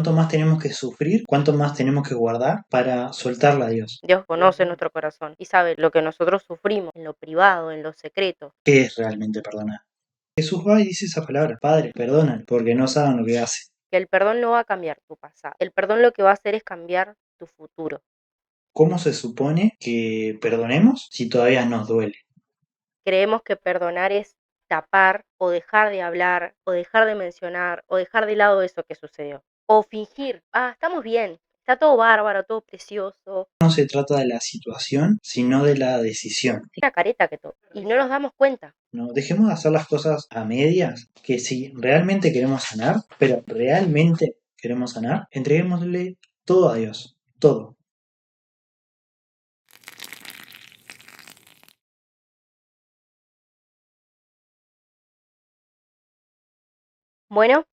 ¿Cuánto más tenemos que sufrir? ¿Cuánto más tenemos que guardar para soltarla a Dios? Dios conoce nuestro corazón y sabe lo que nosotros sufrimos en lo privado, en lo secreto. ¿Qué es realmente perdonar? Jesús va y dice esa palabra, Padre, perdónale, porque no saben lo que hacen. Que el perdón no va a cambiar tu pasado. El perdón lo que va a hacer es cambiar tu futuro. ¿Cómo se supone que perdonemos si todavía nos duele? Creemos que perdonar es tapar o dejar de hablar o dejar de mencionar o dejar de lado eso que sucedió. O fingir, estamos bien, está todo bárbaro, todo precioso. No se trata de la situación, sino de la decisión. Es una careta que todo. Y no nos damos cuenta. No, dejemos de hacer las cosas a medias, que si realmente queremos sanar, pero realmente queremos sanar, entreguémosle todo a Dios, todo. Bueno,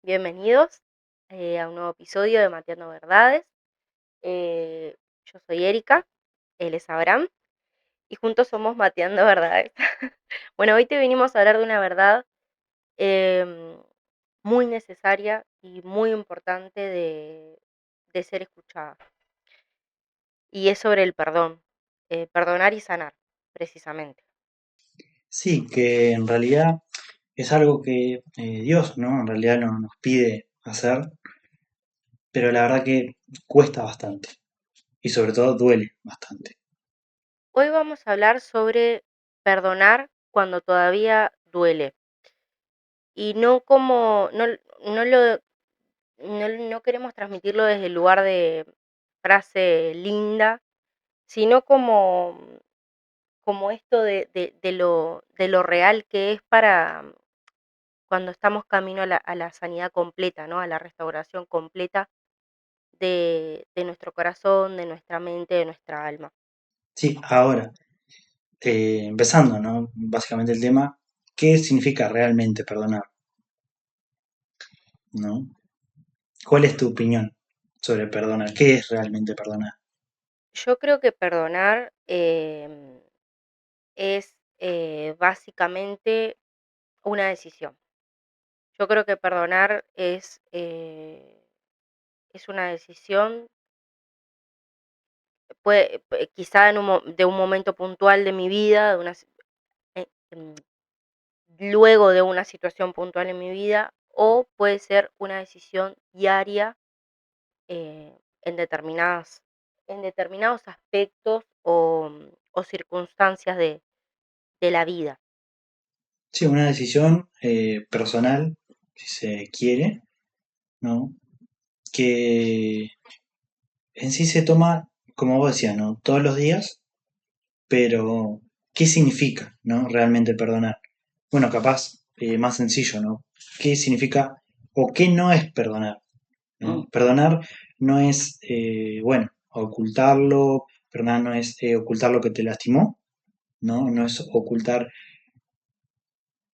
bienvenidos a un nuevo episodio de Mateando Verdades. Yo soy Erika, él es Abraham y juntos somos Mateando Verdades. Bueno, hoy te vinimos a hablar de una verdad em, muy necesaria y muy importante de ser escuchada. Y es sobre el perdón, perdonar y sanar, precisamente. Sí, que en realidad es algo que Dios, ¿no? En realidad no nos pide hacer, pero la verdad que cuesta bastante y sobre todo duele bastante. Hoy vamos a hablar sobre perdonar cuando todavía duele. Y no como, no lo, no queremos transmitirlo desde el lugar de frase linda, sino como esto de lo real que es para cuando estamos camino a la sanidad completa, ¿no? A la restauración completa de nuestro corazón, de nuestra mente, de nuestra alma. Sí, ahora, empezando, ¿no? Básicamente el tema, ¿qué significa realmente perdonar? ¿No? ¿Cuál es tu opinión sobre perdonar? ¿Qué es realmente perdonar? Yo creo que perdonar es básicamente una decisión. Yo creo que perdonar es una decisión, quizá de un momento puntual de mi vida, eh, em, luego de una situación puntual en mi vida, o puede ser una decisión diaria en determinados aspectos o circunstancias de la vida. Sí, una decisión personal, si se quiere, ¿no? Que en sí se toma, como vos decías, ¿no? Todos los días, pero ¿qué significa, ¿no? Realmente perdonar. Bueno, capaz, más sencillo, ¿no? ¿Qué significa o qué no es perdonar? ¿No? Perdonar no es, bueno, ocultarlo, perdonar no es ocultar lo que te lastimó, ¿no? No es ocultar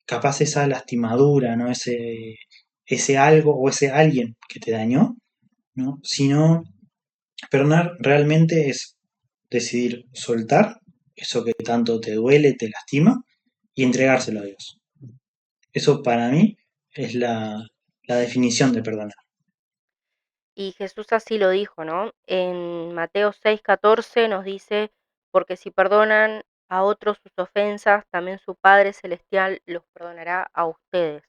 capaz esa lastimadura, ¿no? Ese algo o ese alguien que te dañó, ¿no? Sino perdonar realmente es decidir soltar eso que tanto te duele, te lastima, y entregárselo a Dios. Eso para mí es la definición de perdonar. Y Jesús así lo dijo, ¿no? En Mateo 6:14 nos dice, porque si perdonan a otros sus ofensas, también su Padre Celestial los perdonará a ustedes.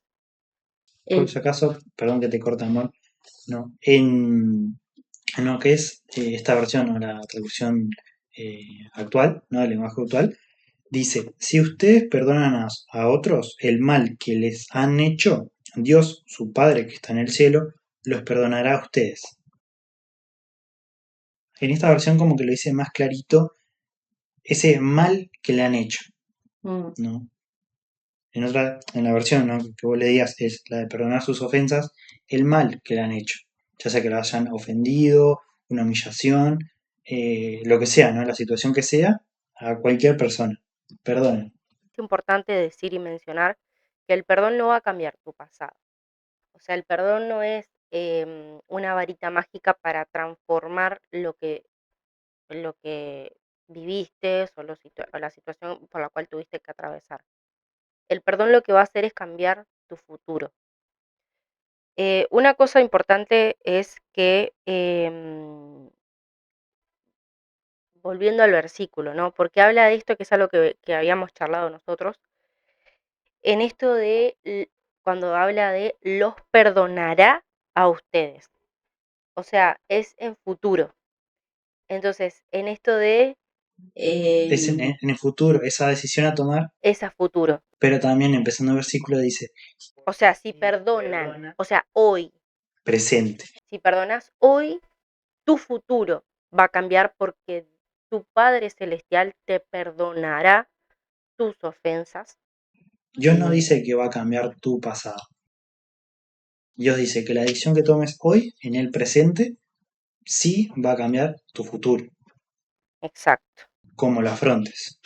Por si acaso, perdón que te corta, amor, ¿no? En lo que es esta versión o la traducción actual, ¿no? Del lenguaje actual, dice, si ustedes perdonan a otros el mal que les han hecho, Dios, su Padre que está en el cielo, los perdonará a ustedes. En esta versión como que lo dice más clarito ese mal que le han hecho, ¿no? En la versión, ¿no? Que vos le digas es la de perdonar sus ofensas, el mal que le han hecho, ya sea que lo hayan ofendido, una humillación, lo que sea, ¿no? La situación que sea, a cualquier persona. Perdonen. Es importante decir y mencionar que el perdón no va a cambiar tu pasado. O sea, el perdón no es una varita mágica para transformar lo que viviste o la situación por la cual tuviste que atravesar. El perdón lo que va a hacer es cambiar tu futuro. Una cosa importante es que, volviendo al versículo, ¿no? Porque habla de esto que es algo que habíamos charlado nosotros, en esto de cuando habla de los perdonará a ustedes. O sea, es en futuro. Entonces, en esto de Es en el futuro, esa decisión a tomar, es a futuro. pero también empezando el versículo dice O sea, si perdonan, o sea, hoy, presente. si perdonas hoy, tu futuro va a cambiar porque tu Padre Celestial te perdonará tus ofensas. Dios no dice que va a cambiar tu pasado. Dios dice que la decisión que tomes hoy, en el presente, sí va a cambiar tu futuro, Exacto. como lo afrontes.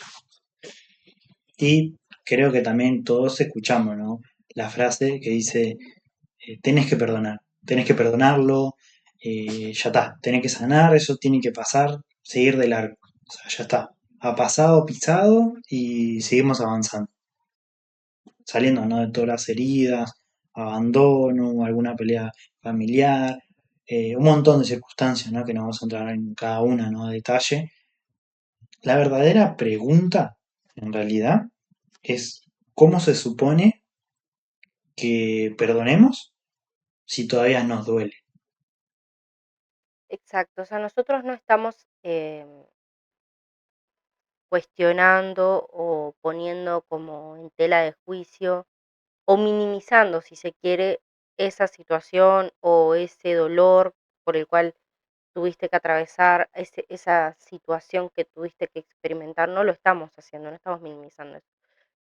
Y creo que también todos escuchamos, ¿no? La frase que dice, tenés que perdonarlo, ya está, tenés que sanar, eso tiene que pasar, seguir de largo. O sea, ya está, ha pasado, pisado y seguimos avanzando, saliendo, ¿no? De todas las heridas, abandono, alguna pelea familiar, un montón de circunstancias, ¿no? Que no vamos a entrar en cada una, ¿no? A detalle. La verdadera pregunta, en realidad, es ¿cómo se supone que perdonemos si todavía nos duele? Exacto. O sea, nosotros no estamos cuestionando o poniendo como en tela de juicio o minimizando, si se quiere, esa situación o ese dolor por el cual tuviste que atravesar, esa situación que tuviste que experimentar, no lo estamos haciendo, no estamos minimizando eso.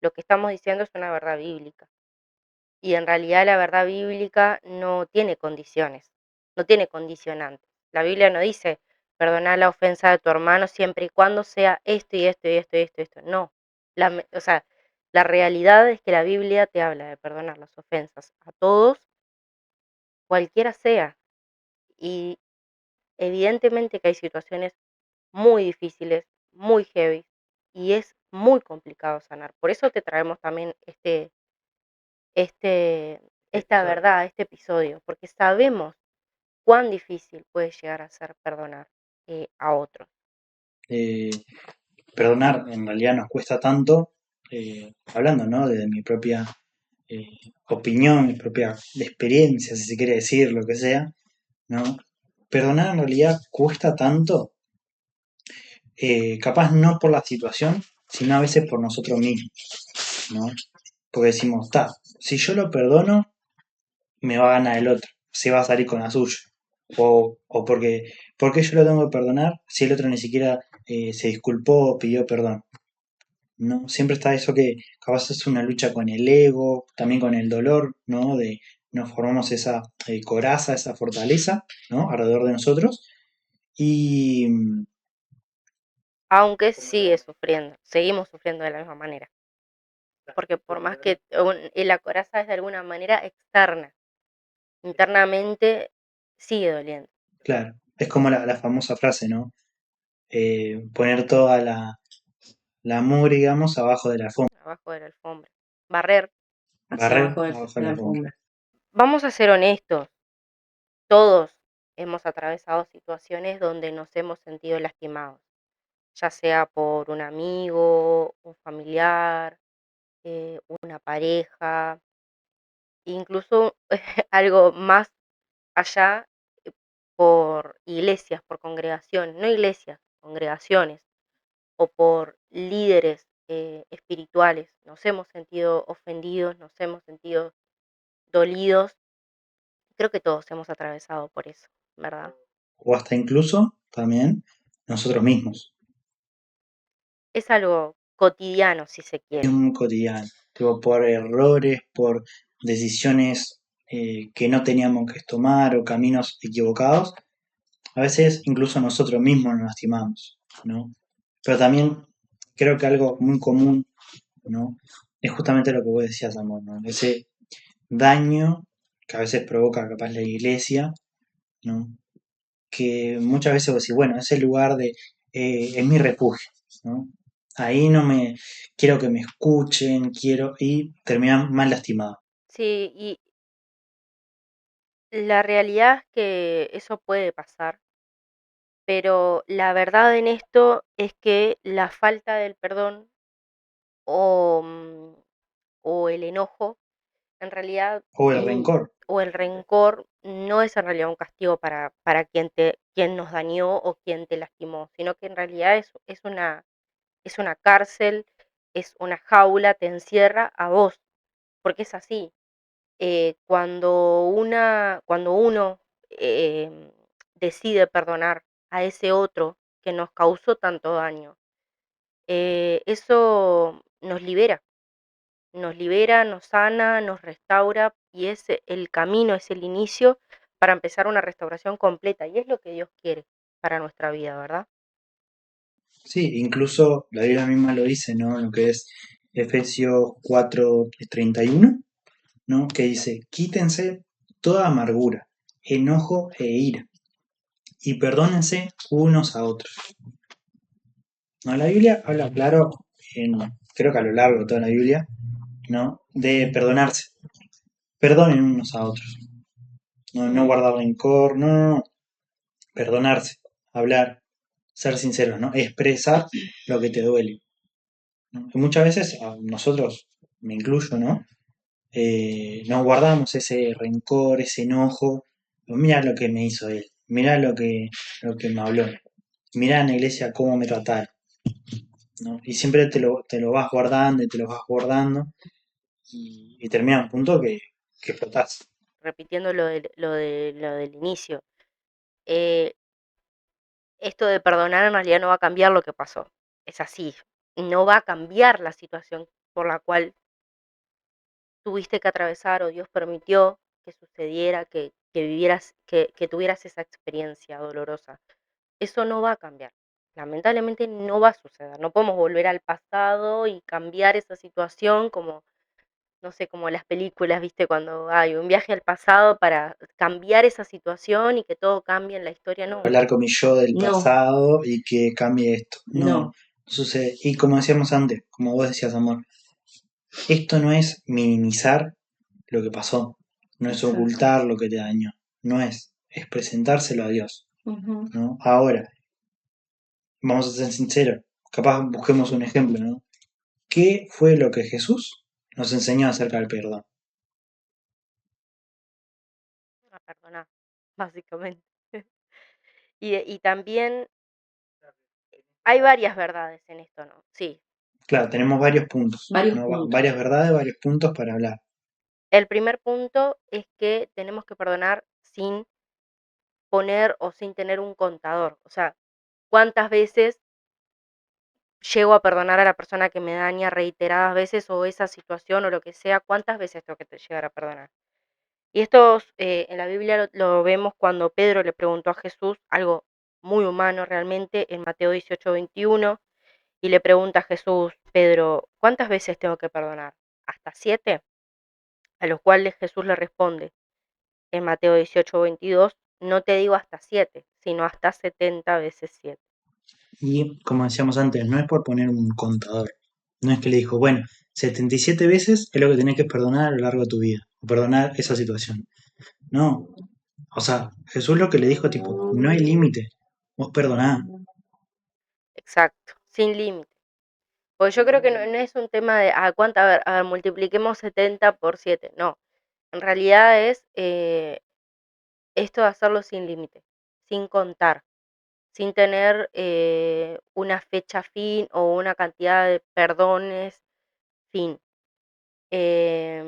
Lo que estamos diciendo es una verdad bíblica. Y en realidad la verdad bíblica no tiene condiciones, no tiene condicionantes. La Biblia no dice, perdona la ofensa de tu hermano siempre y cuando sea esto y esto y esto y esto y esto. No. O sea, la realidad es que la Biblia te habla de perdonar las ofensas a todos, cualquiera sea. Y evidentemente que hay situaciones muy difíciles, muy heavy, y es muy complicado sanar. Por eso te traemos también esta verdad, este episodio, porque sabemos cuán difícil puede llegar a ser perdonar a otros. Eh, Perdonar en realidad nos cuesta tanto, hablando, ¿no? De mi propia eh, opinión, mi propia experiencia, si se quiere decir, lo que sea, ¿no? Perdonar en realidad cuesta tanto, capaz no por la situación, sino a veces por nosotros mismos, ¿no? Porque decimos, está, si yo lo perdono, me va a ganar el otro, se va a salir con la suya. O porque yo lo tengo que perdonar si el otro ni siquiera se disculpó o pidió perdón. ¿No? Siempre está eso que capaz es una lucha con el ego, también con el dolor, ¿no? De nos formamos esa coraza, esa fortaleza, ¿no? Alrededor de nosotros. Y Aunque sigue sufriendo, seguimos sufriendo de la misma manera. Porque por más que la coraza es de alguna manera externa, internamente sigue doliendo, claro, es como la famosa frase, ¿no? Poner toda la mugre, digamos, abajo de la alfombra, abajo de la alfombra. Barrer. Hacia barrer abajo de abajo de la la alfombra. alfombra. Vamos a ser honestos, todos hemos atravesado situaciones donde nos hemos sentido lastimados, ya sea por un amigo, un familiar, una pareja, incluso algo más allá por iglesias, por congregaciones, no iglesias, congregaciones, o por líderes espirituales. Nos hemos sentido ofendidos, nos hemos sentido dolidos. Creo que todos hemos atravesado por eso, ¿verdad? O hasta incluso también nosotros mismos. Es algo cotidiano, si se Es quiere. muy cotidiano. Tipo, por errores, por decisiones que no teníamos que tomar o caminos equivocados, a veces incluso nosotros mismos nos lastimamos, ¿no? Pero también creo que algo muy común, ¿no? Es justamente lo que vos decías, amor, ¿no? Ese daño que a veces provoca capaz la iglesia, ¿no? Que muchas veces vos decís, bueno, ese lugar es mi refugio, ¿no? Ahí no me, quiero que me escuchen, quiero, y terminan mal lastimado. Sí, La realidad es que eso puede pasar, pero la verdad en esto es que la falta del perdón o, o el enojo, en realidad, O el rencor. o el rencor, no es en realidad un castigo para quien nos dañó o quien te lastimó, sino que en realidad es una cárcel, es una jaula, te encierra a vos, porque es así. Cuando uno decide perdonar a ese otro que nos causó tanto daño, eso nos libera, nos sana, nos restaura y es el camino, es el inicio para empezar una restauración completa y es lo que Dios quiere para nuestra vida, ¿verdad? Sí, incluso la Biblia misma lo dice, ¿no? Lo que es Efesios 4:31, ¿no? Que dice, quítense toda amargura, enojo e ira, y perdónense unos a otros. ¿No? La Biblia habla claro, creo que a lo largo de toda la Biblia, ¿no? De perdonarse. Perdonen unos a otros. No, no guardar rencor, no, no, no. Perdonarse, hablar, ser sinceros, ¿no? Expresar lo que te duele. ¿No? Y muchas veces nosotros, me incluyo, ¿no? Nos guardamos ese rencor, ese enojo. Mira lo que me hizo él, mira lo que me habló, mira en la iglesia cómo me trataron, ¿no? Y siempre te lo vas guardando y te lo vas guardando y termina un punto que explotás. Repitiendo lo del inicio. eh, Esto de perdonar en realidad no va a cambiar lo que pasó. Es así. No va a cambiar la situación por la cual tuviste que atravesar o Dios permitió que sucediera, que vivieras, que tuvieras esa experiencia dolorosa. Eso no va a cambiar. Lamentablemente no va a suceder. No podemos volver al pasado y cambiar esa situación como, no sé, como las películas, ¿viste? Cuando hay un viaje al pasado para cambiar esa situación y que todo cambie en la historia. No, Hablar con mi yo del no, pasado y que cambie esto. No, no. no sucede. Y como decíamos antes, como vos decías, amor, esto no es minimizar lo que pasó, no es Exacto. ocultar lo que te dañó, no es presentárselo a Dios, Ujú. ¿no? Ahora, vamos a ser sinceros, capaz busquemos un ejemplo, ¿no? ¿Qué fue lo que Jesús nos enseñó acerca del perdón? A perdonar, básicamente. Y también hay varias verdades en esto, ¿no? Sí. Claro, tenemos varios puntos, Varios ¿no? puntos. Varias verdades, varios puntos para hablar. El primer punto es que tenemos que perdonar sin poner o sin tener un contador. O sea, ¿cuántas veces llego a perdonar a la persona que me daña reiteradas veces o esa situación o lo que sea? ¿Cuántas veces tengo que llegar a perdonar? Y esto en la Biblia lo vemos cuando Pedro le preguntó a Jesús algo muy humano realmente en Mateo 18:21 y le pregunta a Jesús, Pedro, ¿cuántas veces tengo que perdonar? ¿Hasta 7? A los cuales Jesús le responde en Mateo 18:22, no te digo hasta 7, sino hasta 70 veces 7. Y como decíamos antes, no es por poner un contador, no es que le dijo, bueno, 77 veces es lo que tenés que perdonar a lo largo de tu vida, o perdonar esa situación. No, o sea, Jesús lo que le dijo, tipo, no hay límite, vos perdoná. Exacto, sin límite. Pues yo creo que no es un tema de, a ver, multipliquemos 70 por 7. No, en realidad es esto de hacerlo sin límite, sin contar, sin tener una fecha fin o una cantidad de perdones fin. Em,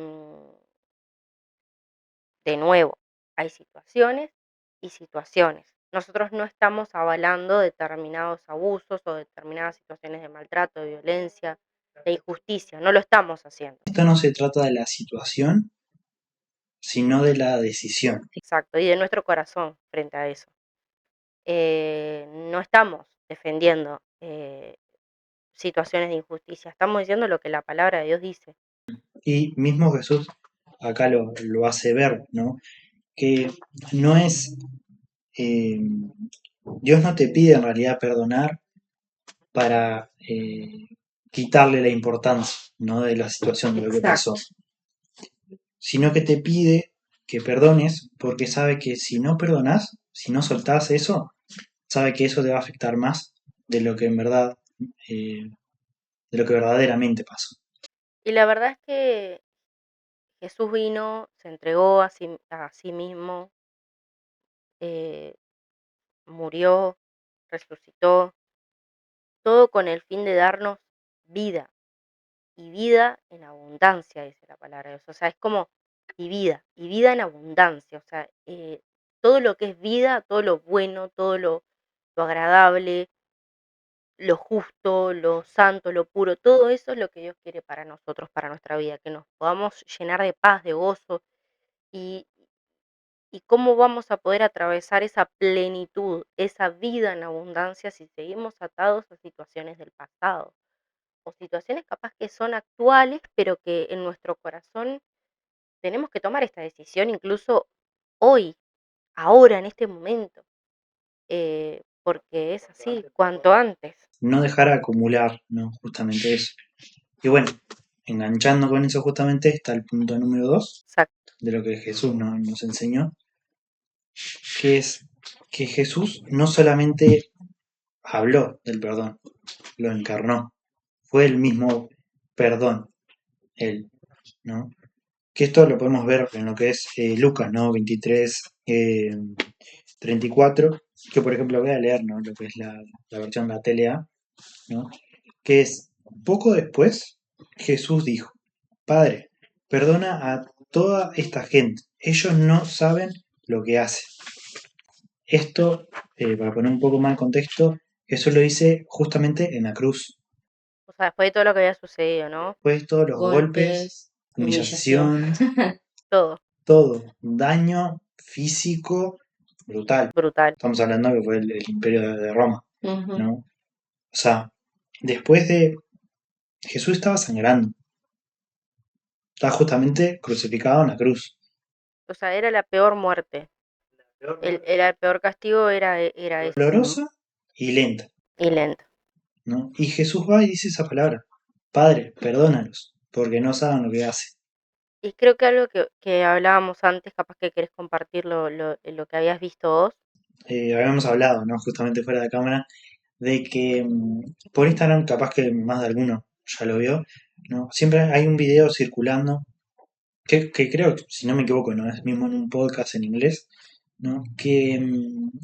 de nuevo, hay situaciones y situaciones. Nosotros no estamos avalando determinados abusos o determinadas situaciones de maltrato, de violencia, de injusticia, no lo estamos haciendo. Esto no se trata de la situación, sino de la decisión. Exacto, y de nuestro corazón frente a eso. No estamos defendiendo situaciones de injusticia, estamos diciendo lo que la palabra de Dios dice. Y mismo Jesús acá lo hace ver, ¿no? Que no es, eh, Dios no te pide en realidad perdonar para quitarle la importancia, ¿no? De la situación, de lo que pasó, sino que te pide que perdones porque sabe que si no perdonás, si no soltás eso, sabe que eso te va a afectar más de lo que en verdad, de lo que verdaderamente pasó. Y la verdad es que Jesús vino, se entregó a sí mismo, eh, murió, resucitó, todo con el fin de darnos vida, y vida en abundancia, dice la palabra de Dios. O sea, es como y vida en abundancia. O sea, todo lo que es vida, todo lo bueno, todo lo agradable, lo justo, lo santo, lo puro, todo eso es lo que Dios quiere para nosotros, para nuestra vida, que nos podamos llenar de paz, de gozo. Y, y cómo vamos a poder atravesar esa plenitud, esa vida en abundancia si seguimos atados a situaciones del pasado o situaciones capaz que son actuales, pero que en nuestro corazón tenemos que tomar esta decisión incluso hoy, ahora, en este momento, porque es así, cuanto antes. No dejar acumular, ¿no? Justamente eso. Y bueno, enganchando con eso justamente está el punto número 2 Exacto. de lo que Jesús nos enseñó, que es que Jesús no solamente habló del perdón, lo encarnó, fue el mismo perdón, él, ¿no? Que esto lo podemos ver en lo que es Lucas, ¿no? 23, 34, que por ejemplo voy a leer, ¿no? Lo que es la versión de la TLA, ¿no? Que es, poco después, Jesús dijo, Padre, perdona a toda esta gente, ellos no saben lo que hacen. Esto, para poner un poco más en contexto, Jesús lo dice justamente en la cruz. O sea, después de todo lo que había sucedido, ¿no? Después todos los golpes, Golpes, humillación. humillación, Todo, todo, daño físico brutal. brutal. Estamos hablando que fue el imperio de Roma, Ujú. ¿no? O sea, después de Jesús estaba sangrando, estaba justamente crucificado en la cruz. O sea, era la peor muerte. El peor castigo era ese. Dolorosa y lenta, Y lento. ¿no? Y Jesús va y dice esa palabra, Padre, perdónalos, porque no saben lo que hacen. Y creo que algo que hablábamos antes, capaz que querés compartir lo que habías visto vos. Habíamos hablado, ¿no? Justamente fuera de cámara, de que por Instagram, capaz que más de alguno ya lo vio, ¿no? Siempre hay un video circulando, que creo, si no me equivoco, ¿no? Es mismo en un podcast en inglés, ¿no? Que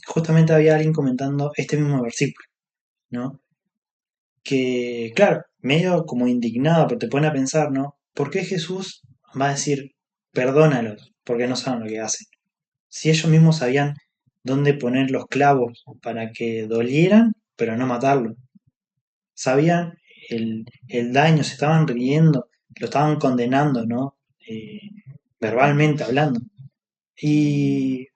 justamente había alguien comentando este mismo versículo, ¿no? Que, claro, medio como indignado, pero te pone a pensar, ¿no? ¿Por qué Jesús va a decir, perdónalos, porque no saben lo que hacen? Si ellos mismos sabían dónde poner los clavos para que dolieran, pero no matarlo. Sabían el daño, se estaban riendo, lo estaban condenando, ¿no? Verbalmente hablando. Y,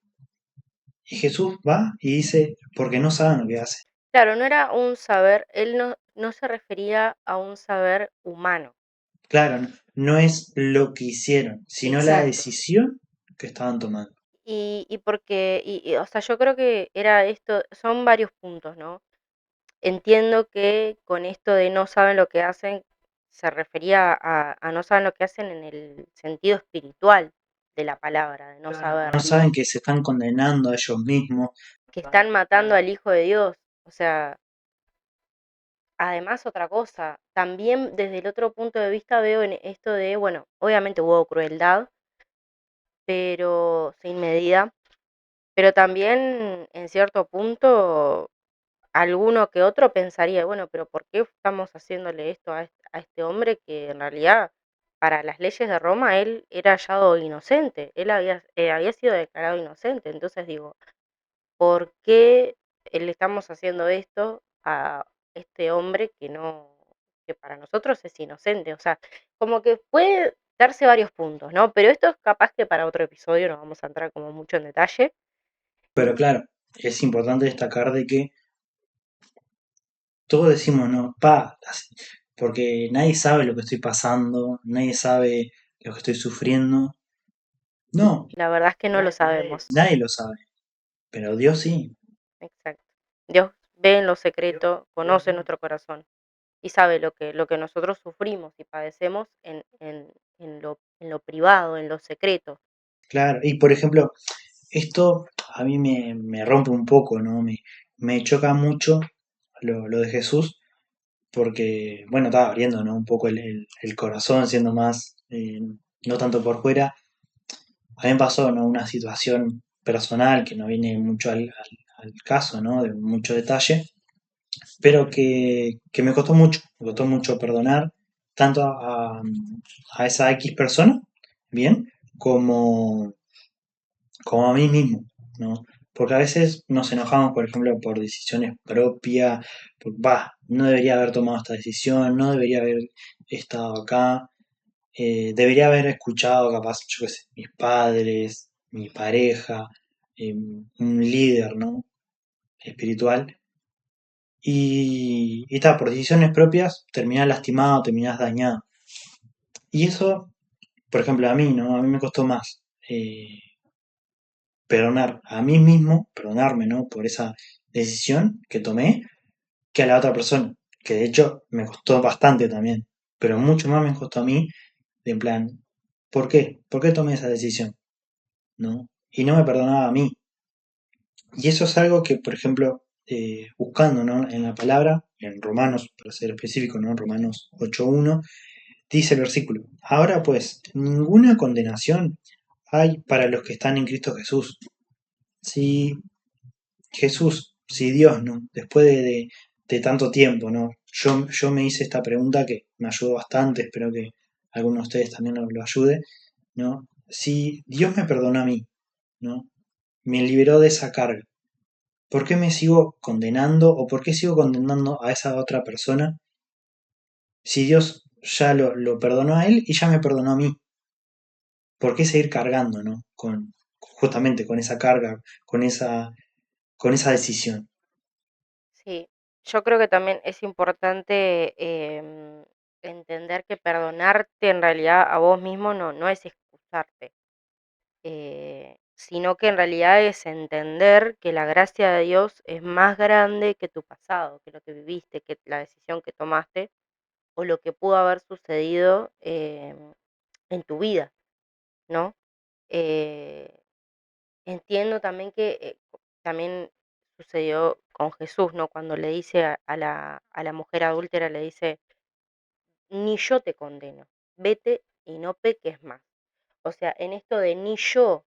y Jesús va y dice, porque no saben lo que hacen. Claro, no era un saber, él no se refería a un saber humano. Claro, no es lo que hicieron, sino la Exacto. decisión que estaban tomando. Y porque, o sea, yo creo que era esto, son varios puntos, ¿no? Entiendo que con esto de no saben lo que hacen, se refería a no saben lo que hacen en el sentido espiritual de la palabra, de no saber, No ¿no? saben que se están condenando a ellos mismos. Que están matando al Hijo de Dios. O sea, además otra cosa, también desde el otro punto de vista veo en esto de, bueno, obviamente hubo crueldad, pero sin medida, pero también en cierto punto alguno que otro pensaría, bueno, pero ¿por qué estamos haciéndole esto a este hombre que en realidad para las leyes de Roma él era hallado inocente, él había sido declarado inocente? Entonces digo, ¿por qué le estamos haciendo esto a este hombre que no, que para nosotros es inocente? O sea, como que puede darse varios puntos, ¿no? Pero esto es capaz que para otro episodio no vamos a entrar como mucho en detalle. Pero claro, es importante destacar de que todos decimos, no, porque nadie sabe lo que estoy pasando, nadie sabe lo que estoy sufriendo. No, La verdad es que no lo sabemos. nadie lo sabe, pero Dios sí. Exacto. Dios ve en lo secreto, conoce nuestro corazón y sabe lo que nosotros sufrimos y padecemos en lo privado, en lo secreto. Claro, y por ejemplo, esto a mí me rompe un poco, ¿no? Me choca mucho lo de Jesús, porque, bueno, estaba abriendo, ¿no? Un poco el corazón, siendo más, no tanto por fuera. A mí me pasó, ¿no? Una situación personal que no viene mucho al caso, ¿no? De mucho detalle, pero que me costó mucho perdonar tanto a esa X persona, bien, como, como a mí mismo, ¿no? Porque a veces nos enojamos, por ejemplo, por decisiones propias, no debería haber tomado esta decisión, no debería haber estado acá, debería haber escuchado capaz, yo qué sé, mis padres, mi pareja, un líder, ¿no? Espiritual. Y tal, por decisiones propias terminás lastimado, terminás dañado. Y eso, por ejemplo, a mí, ¿no? A mí me costó más perdonar a mí mismo, perdonarme, ¿no? Por esa decisión que tomé, que a la otra persona. Que de hecho me costó bastante también. Pero mucho más me costó a mí, de en plan, ¿por qué? ¿Por qué tomé esa decisión? ¿No? Y no me perdonaba a mí. Y eso es algo que, por ejemplo, buscando, ¿no? En la palabra, en Romanos, para ser específico, ¿no? Romanos 8.1, dice el versículo, ahora pues, ninguna condenación hay para los que están en Cristo Jesús. Si Jesús, si Dios, ¿no? Después de tanto tiempo, ¿no? Yo me hice esta pregunta que me ayudó bastante, espero que alguno de ustedes también lo ayude, ¿no? Si Dios me perdonó a mí, ¿no? Me liberó de esa carga. ¿Por qué me sigo condenando o por qué sigo condenando a esa otra persona si Dios ya lo perdonó a él y ya me perdonó a mí? ¿Por qué seguir cargando, ¿no? Justamente con esa carga, con esa decisión. Sí, yo creo que también es importante entender que perdonarte en realidad a vos mismo no es excusarte, sino que en realidad es entender que la gracia de Dios es más grande que tu pasado, que lo que viviste, que la decisión que tomaste o lo que pudo haber sucedido en tu vida, ¿no? Eh, Entiendo también que también sucedió con Jesús, ¿no? Cuando le dice a la mujer adúltera, le dice, ni yo te condeno, vete y no peques más. O sea, en esto de ni yo,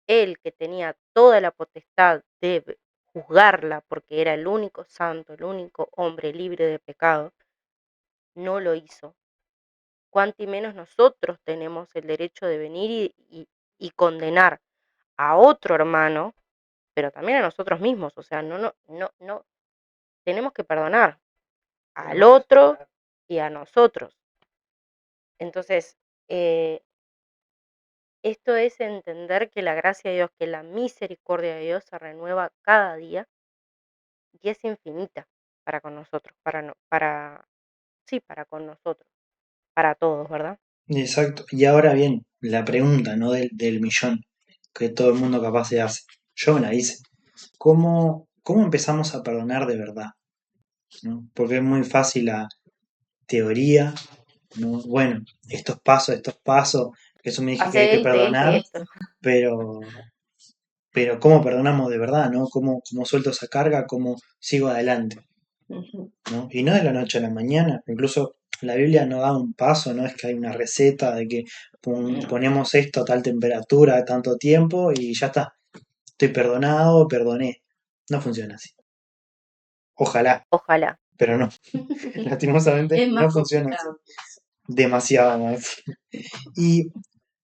él que tenía toda la potestad de juzgarla, porque era el único santo, el único hombre libre de pecado, no lo hizo. Cuanto y menos nosotros tenemos el derecho de venir y condenar a otro hermano, pero también a nosotros mismos, o sea, no, tenemos que perdonar al otro y a nosotros. Entonces, eh, esto es entender que la gracia de Dios, que la misericordia de Dios se renueva cada día y es infinita para con nosotros, sí, para con nosotros, para todos, ¿verdad? Exacto. Y ahora bien, la pregunta, ¿no? Del millón, que todo el mundo capaz se hace. Yo me la hice. ¿Cómo empezamos a perdonar de verdad? ¿No? Porque es muy fácil la teoría, ¿no? Bueno, estos pasos, Jesús me dijo que hay Hace que esto y esto y perdonar, esto. pero, pero ¿cómo perdonamos de verdad, ¿no? ¿Cómo suelto esa carga? ¿Cómo sigo adelante? Ujú. ¿No? Y no de la noche a la mañana, incluso la Biblia no da un paso, no es que hay una receta de que No. ponemos esto a tal temperatura, a tanto tiempo y ya está, estoy perdonado, perdoné. No funciona así. Ojalá, Ojalá. pero no, lastimosamente Es no más funciona así. complicado. Demasiado más. Y,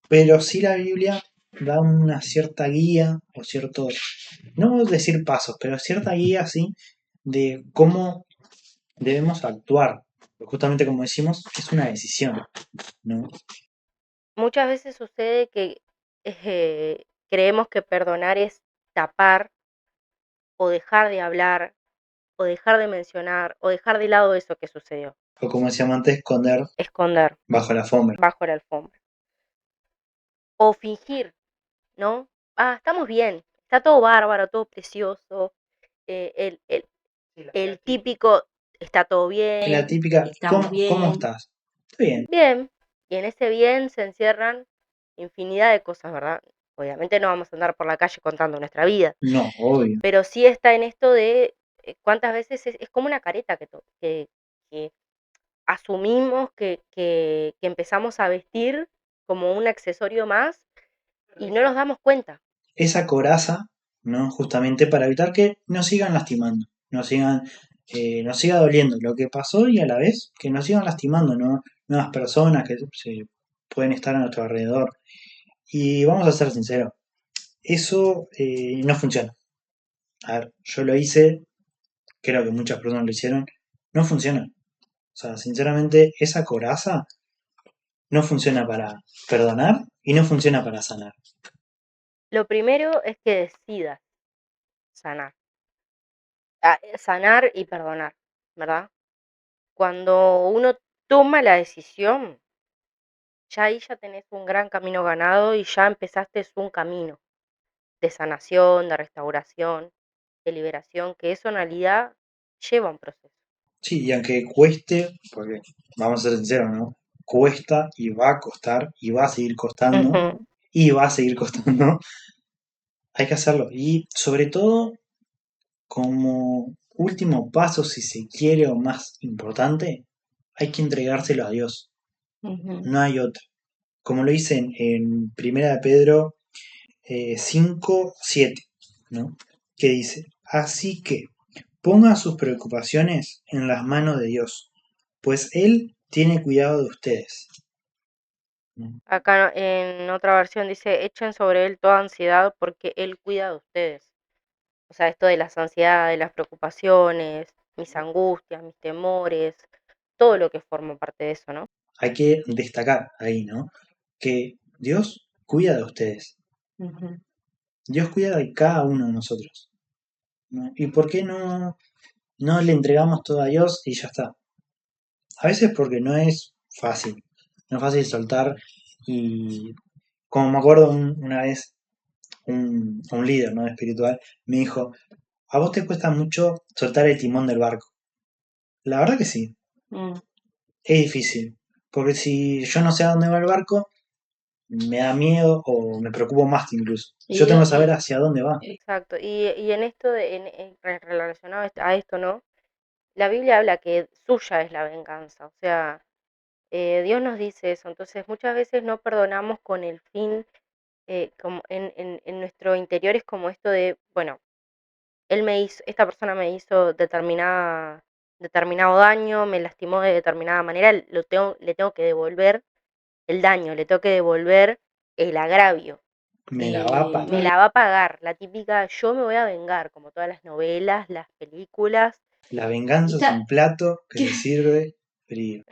pero sí la Biblia da una cierta guía o cierto, no voy a decir pasos, pero cierta guía sí de cómo debemos actuar. Porque justamente como decimos, es una decisión, ¿no? Muchas veces sucede que creemos que perdonar es tapar o dejar de hablar o dejar de mencionar o dejar de lado eso que sucedió, O como decíamos antes, esconder esconder bajo la alfombra. bajo la alfombra o fingir, ¿no? Ah, estamos bien, está todo bárbaro, todo precioso, el típico está todo La bien, típica, Estamos ¿cómo bien. estás? Estoy bien. bien, y en ese bien se encierran infinidad de cosas, ¿verdad? Obviamente no vamos a andar por la calle contando nuestra vida, No, obvio. pero sí está en esto de cuántas veces es como una careta que asumimos que empezamos a vestir como un accesorio más y no nos damos cuenta. Esa coraza, ¿no? Justamente para evitar que nos sigan lastimando, nos siga doliendo lo que pasó y a la vez que nos sigan lastimando, ¿no? Nuevas personas que se pueden estar a nuestro alrededor. Y vamos a ser sinceros, eso no funciona. A ver, yo lo hice, creo que muchas personas lo hicieron, no funciona. O sea, sinceramente, esa coraza no funciona para perdonar y no funciona para sanar. Lo primero es que decidas sanar. Sanar y perdonar, ¿verdad? Cuando uno toma la decisión, ya ahí ya tenés un gran camino ganado y ya empezaste un camino de sanación, de restauración, de liberación, que eso en realidad lleva un proceso. Sí, y aunque cueste, porque vamos a ser sinceros, ¿no? Cuesta y va a costar y va a seguir costando Ujú. y va a seguir costando, hay que hacerlo. Y sobre todo, como último paso, si se quiere o más importante, hay que entregárselo a Dios. Ujú. No hay otro. Como lo dice en Primera de Pedro 5:7, ¿no? Que dice, así que ponga sus preocupaciones en las manos de Dios, pues Él tiene cuidado de ustedes. ¿No? Acá en otra versión dice, echen sobre él toda ansiedad porque él cuida de ustedes. O sea, esto de las ansiedades, las preocupaciones, mis angustias, mis temores, todo lo que forma parte de eso, ¿no? Hay que destacar ahí, ¿no? Que Dios cuida de ustedes. Ujú. Dios cuida de cada uno de nosotros. ¿No? ¿Y por qué no le entregamos todo a Dios y ya está? A veces porque no es fácil. No es fácil soltar y como me acuerdo una vez un líder, ¿no? Espiritual me dijo, a vos te cuesta mucho soltar el timón del barco. La verdad que sí, Mm. es difícil. Porque si yo no sé a dónde va el barco, me da miedo o me preocupo más incluso. Yo tengo que saber hacia dónde va. Exacto. Y en esto, relacionado a esto, ¿no? La Biblia habla que suya es la venganza. O sea, Dios nos dice eso. Entonces, muchas veces no perdonamos con el fin, como en nuestro interior es como esto de, bueno, esta persona me hizo determinado daño, me lastimó de determinada manera, le tengo que devolver el daño, le tengo que devolver el agravio. Me la va a Me pagar. la va a pagar, la típica, yo me voy a vengar, como todas las novelas, las películas. La venganza es un plato que se sirve frío.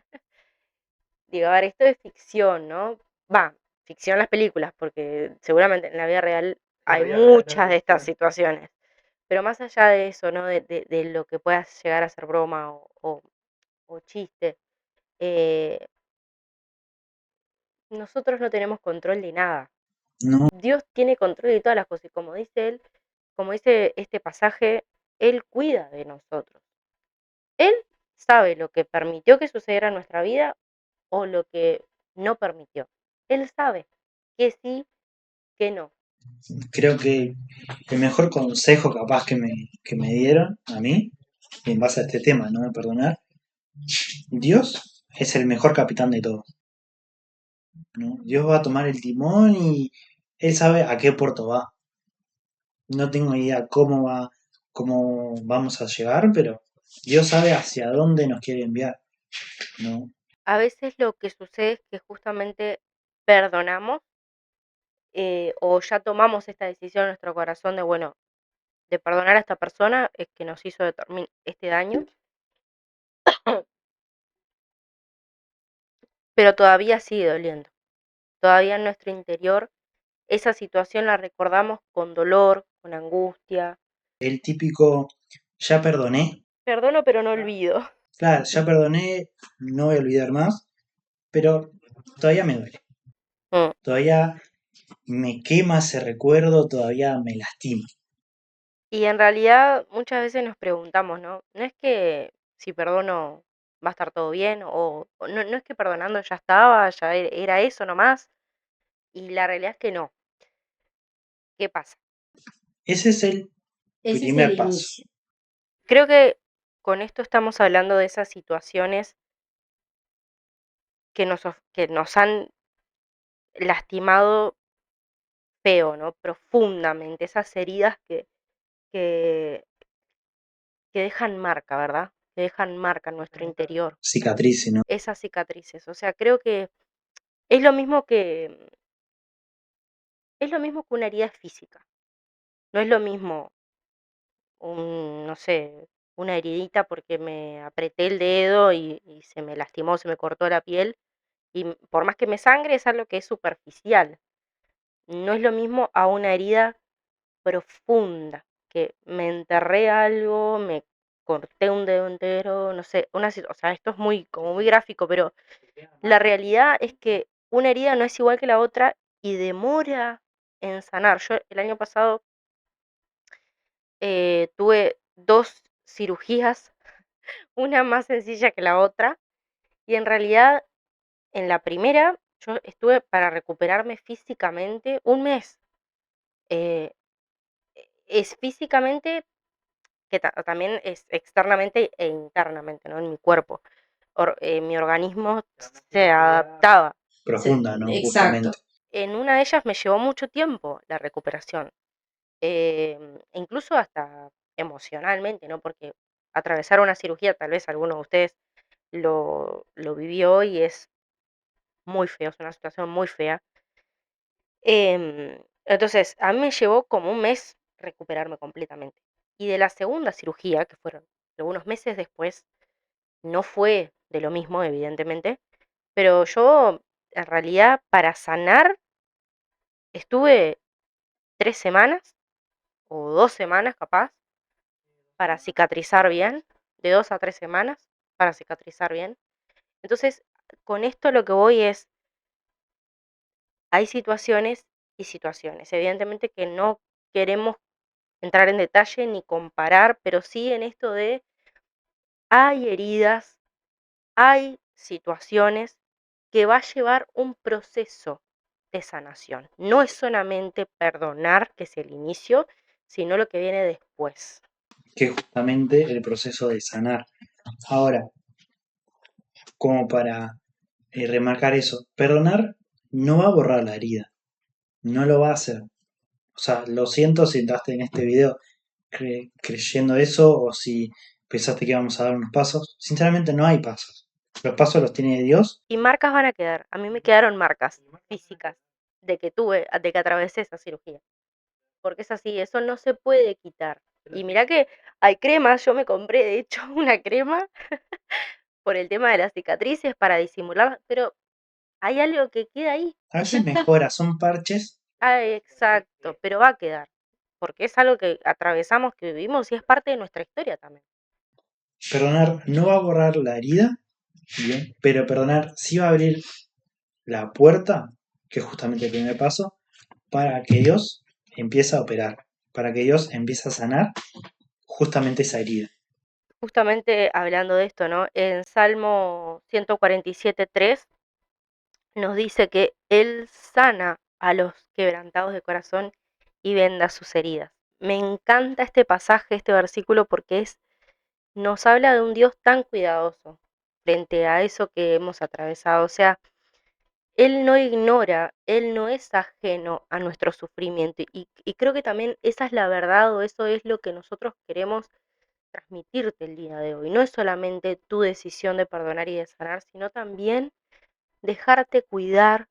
Digo, a ver, esto es ficción, ¿no? Va, ficción las películas, porque seguramente en la vida real hay muchas de estas situaciones. Pero más allá de eso, ¿no? De lo que pueda llegar a ser broma o chiste, eh, nosotros no tenemos control de nada. No, Dios tiene control de todas las cosas y como dice él, como dice este pasaje, Él cuida de nosotros. Él sabe lo que permitió que sucediera en nuestra vida o lo que no permitió. Él sabe que sí, que no. creo que el mejor consejo capaz que me dieron a mí, en base a este tema, ¿no? De perdonar, Dios es el mejor capitán de todos, ¿no? Dios va a tomar el timón y Él sabe a qué puerto va. No tengo idea cómo vamos a llegar, pero Dios sabe hacia dónde nos quiere enviar, ¿no? A veces lo que sucede es que justamente perdonamos o ya tomamos esta decisión en nuestro corazón de, bueno, de perdonar a esta persona que nos hizo este daño, pero todavía sigue doliendo. Todavía en nuestro interior esa situación la recordamos con dolor, con angustia. El típico, ya perdoné, Perdono, pero no olvido. claro, ya perdoné, no voy a olvidar más, pero todavía me duele, Mm. todavía me quema ese recuerdo, todavía me lastima. Y en realidad muchas veces nos preguntamos, ¿no? No es que si perdono va a estar todo bien o no, no es que perdonando ya estaba, ya era eso nomás. Y la realidad es que no. ¿Qué pasa? Ese es el Ese es primer el paso. inicio. Creo que con esto estamos hablando de esas situaciones que nos han lastimado feo, ¿no? Profundamente. Esas heridas que, que dejan marca, ¿verdad? Que dejan marca en nuestro interior. Cicatrices, ¿no? Esas cicatrices. O sea, creo que es lo mismo que es lo mismo que una herida física. No es lo mismo no sé, una heridita porque me apreté el dedo y se me lastimó, se me cortó la piel. Y por más que me sangre, es algo que es superficial. No es lo mismo a una herida profunda, que me enterré algo, me corté un dedo entero, no sé, o sea, esto es muy, como muy gráfico, pero la realidad es que una herida no es igual que la otra y demora en sanar. Yo el año pasado tuve 2 cirugías, una más sencilla que la otra, y en realidad en la primera yo estuve para recuperarme físicamente un mes. Eh, es físicamente que también es externamente e internamente, ¿no? En mi cuerpo. Mi organismo se adaptaba. Profunda, ¿no? Exacto. Justamente. En una de ellas me llevó mucho tiempo la recuperación, incluso hasta emocionalmente, ¿no? Porque atravesar una cirugía, tal vez alguno de ustedes lo vivió y es muy feo, es una situación muy fea. Entonces, a mí me llevó como un mes recuperarme completamente. Y de la segunda cirugía, que fueron algunos meses después, no fue de lo mismo, evidentemente, pero yo, en realidad, para sanar, estuve 3 semanas o 2 semanas capaz, para cicatrizar bien, de 2 a 3 semanas para cicatrizar bien. Entonces, con esto lo que voy es, hay situaciones y situaciones. Evidentemente que no queremos entrar en detalle ni comparar, pero sí en esto de hay heridas, hay situaciones que va a llevar un proceso de sanación. No es solamente perdonar, que es el inicio, sino lo que viene después. Que es justamente el proceso de sanar. Ahora, como para remarcar eso, perdonar no va a borrar la herida, no lo va a hacer. O sea, lo siento si entraste en este video creyendo eso o si pensaste que íbamos a dar unos pasos. Sinceramente no hay pasos. Los pasos los tiene Dios. Y marcas van a quedar. A mí me quedaron marcas físicas de que atravesé esa cirugía. Porque es así, eso no se puede quitar. Y mirá que hay cremas, yo me compré de hecho una crema por el tema de las cicatrices para disimular, pero hay algo que queda ahí. A veces mejora, son parches. Ah, exacto, pero va a quedar. Porque es algo que atravesamos, que vivimos y es parte de nuestra historia también. Perdonar no va a borrar la herida, bien, pero perdonar sí va a abrir la puerta, que es justamente el primer paso, para que Dios empiece a operar, para que Dios empiece a sanar justamente esa herida. Justamente hablando de esto, ¿no? En Salmo 147:3 nos dice que Él sana a los quebrantados de corazón y venda sus heridas. Me encanta este pasaje, este versículo, porque nos habla de un Dios tan cuidadoso frente a eso que hemos atravesado. O sea, Él no ignora, Él no es ajeno a nuestro sufrimiento. Y creo que también esa es la verdad o eso es lo que nosotros queremos transmitirte el día de hoy. No es solamente tu decisión de perdonar y de sanar, sino también dejarte cuidar,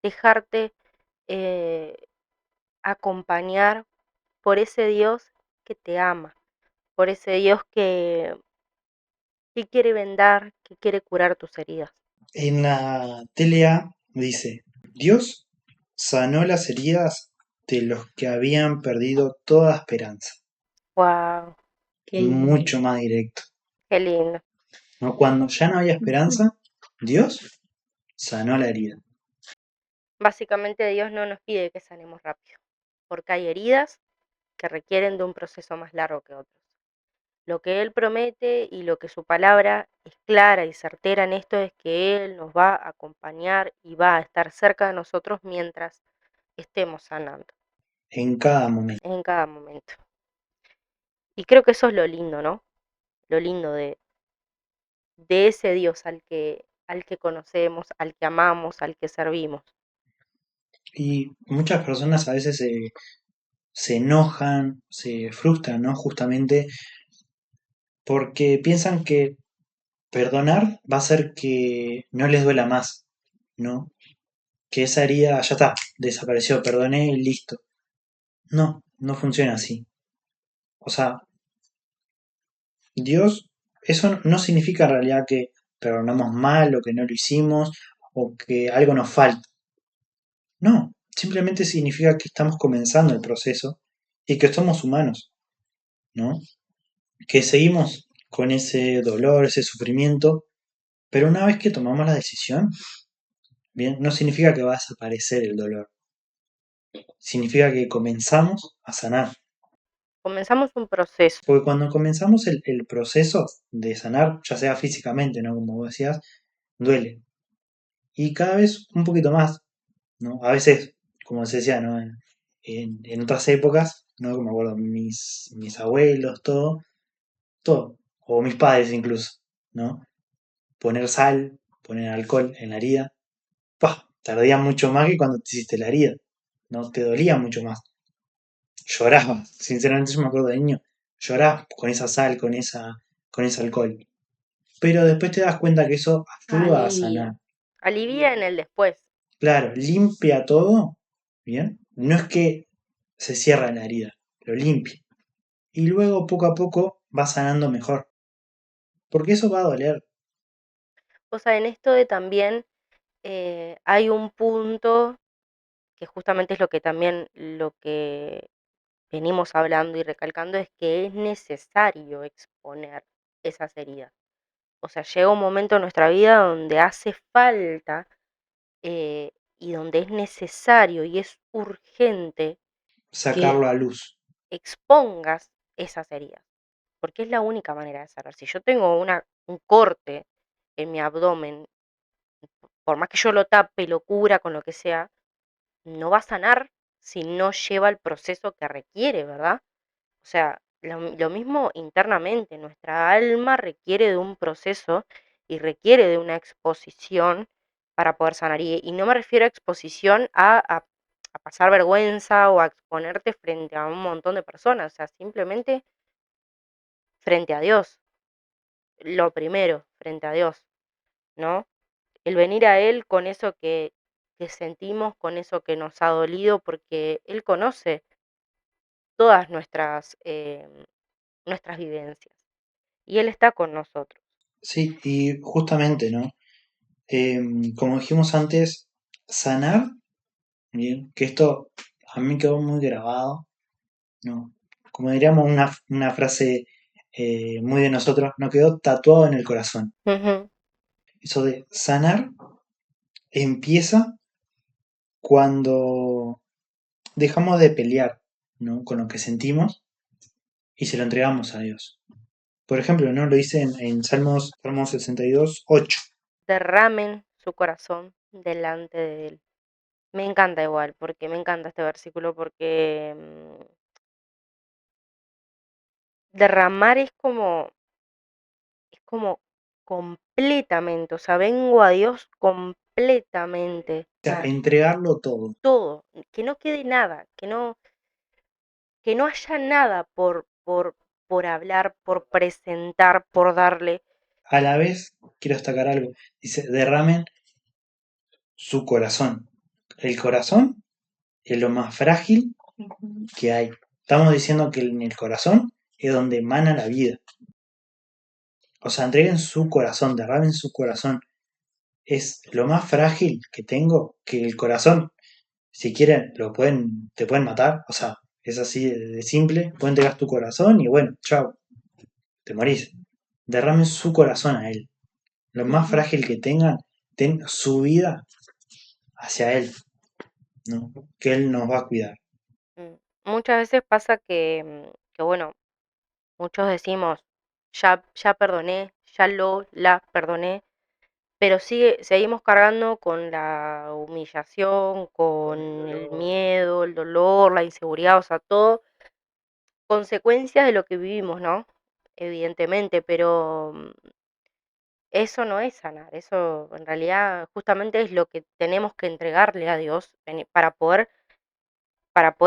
dejarte eh, acompañar por ese Dios que te ama, por ese Dios que quiere vendar, que quiere curar tus heridas. En la TLA dice, Dios sanó las heridas de los que habían perdido toda esperanza. Wow, Qué lindo. Mucho más directo. qué lindo. ¿No? Cuando ya no había esperanza, Dios sanó la herida. Básicamente Dios no nos pide que sanemos rápido, porque hay heridas que requieren de un proceso más largo que otros. Lo que Él promete y lo que su palabra es clara y certera en esto es que Él nos va a acompañar y va a estar cerca de nosotros mientras estemos sanando en cada momento. en cada momento. Y creo que eso es lo lindo, ¿no? Lo lindo de ese Dios al que conocemos, al que amamos, al que servimos. Y muchas personas a veces se enojan, se frustran, ¿no? Justamente porque piensan que perdonar va a hacer que no les duela más, ¿no? Que esa herida ya está, desapareció, perdoné y listo. No, no funciona así. O sea, Dios, eso no significa en realidad que perdonamos mal o que no lo hicimos o que algo nos falta. No, simplemente significa que estamos comenzando el proceso y que somos humanos, ¿no? Que seguimos con ese dolor, ese sufrimiento, pero una vez que tomamos la decisión, bien, no significa que va a desaparecer el dolor, significa que comenzamos a sanar. Comenzamos un proceso. Porque cuando comenzamos el proceso de sanar, ya sea físicamente, ¿no? Como vos decías, duele. Y cada vez un poquito más, ¿no? A veces, como se decía, ¿no? En otras épocas, ¿no? Como me acuerdo, mis abuelos, todo, o mis padres incluso, ¿no? Poner sal, poner alcohol en la herida, ¡pah! Tardía mucho más que cuando te hiciste la herida, ¿no? Te dolía mucho más. Lloraba, sinceramente yo me acuerdo de niño, lloraba con esa sal, con ese alcohol. Pero después te das cuenta que eso ayuda a sanar. Alivia en el después. Claro, limpia todo, ¿bien? No es que se cierra la herida, lo limpia. Y luego poco a poco va sanando mejor. Porque eso va a doler. O sea, en esto de también hay un punto que justamente es lo que también lo que venimos hablando y recalcando es que es necesario exponer esas heridas. O sea, llega un momento en nuestra vida donde hace falta y donde es necesario y es urgente que Sacarlo a luz. expongas esas heridas, porque es la única manera de sanar. Si yo tengo un corte en mi abdomen, por más que yo lo tape, lo cubra con lo que sea, no va a sanar si no lleva el proceso que requiere, ¿verdad? O sea, lo mismo internamente, nuestra alma requiere de un proceso y requiere de una exposición para poder sanar. Y no me refiero a exposición a pasar vergüenza o a exponerte frente a un montón de personas, o sea, simplemente frente a Dios, lo primero, frente a Dios, ¿no? El venir a Él con eso que sentimos, con eso que nos ha dolido, porque Él conoce todas nuestras vivencias y Él está con nosotros. Sí, y justamente, ¿no? Como dijimos antes, sanar, bien, que esto a mí quedó muy grabado, ¿no? Como diríamos una frase muy de nosotros, nos quedó tatuado en el corazón. Ujú. Eso de sanar empieza cuando dejamos de pelear, ¿no? Con lo que sentimos y se lo entregamos a Dios. Por ejemplo, ¿no? Lo dice en Salmos 62, 8. Derramen su corazón delante de Él. Me encanta igual, porque me encanta este versículo, porque derramar es como completamente, o sea, vengo a Dios completamente, O sea, entregarlo todo. todo, que no quede nada, que no haya nada por hablar, por presentar, por darle. A la vez, quiero destacar algo. Dice, derramen su corazón. El corazón es lo más frágil que hay. Estamos diciendo que en el corazón es donde emana la vida. O sea, entreguen su corazón, derramen su corazón. Es lo más frágil que tengo, que el corazón, si quieren, te pueden matar. O sea, es así de simple. Pueden entregar tu corazón y bueno, chao, te morís. Derramen su corazón a él. Lo más frágil que tengan, ten su vida hacia él, ¿no? Que él nos va a cuidar. Mm, Muchas veces pasa que bueno, muchos decimos, ya perdoné, la perdoné, pero seguimos cargando con la humillación, con el miedo, el dolor, la inseguridad, o sea, todo consecuencias de lo que vivimos, ¿no? Evidentemente, pero eso no es sanar, eso en realidad justamente es lo que tenemos que entregarle a Dios para poder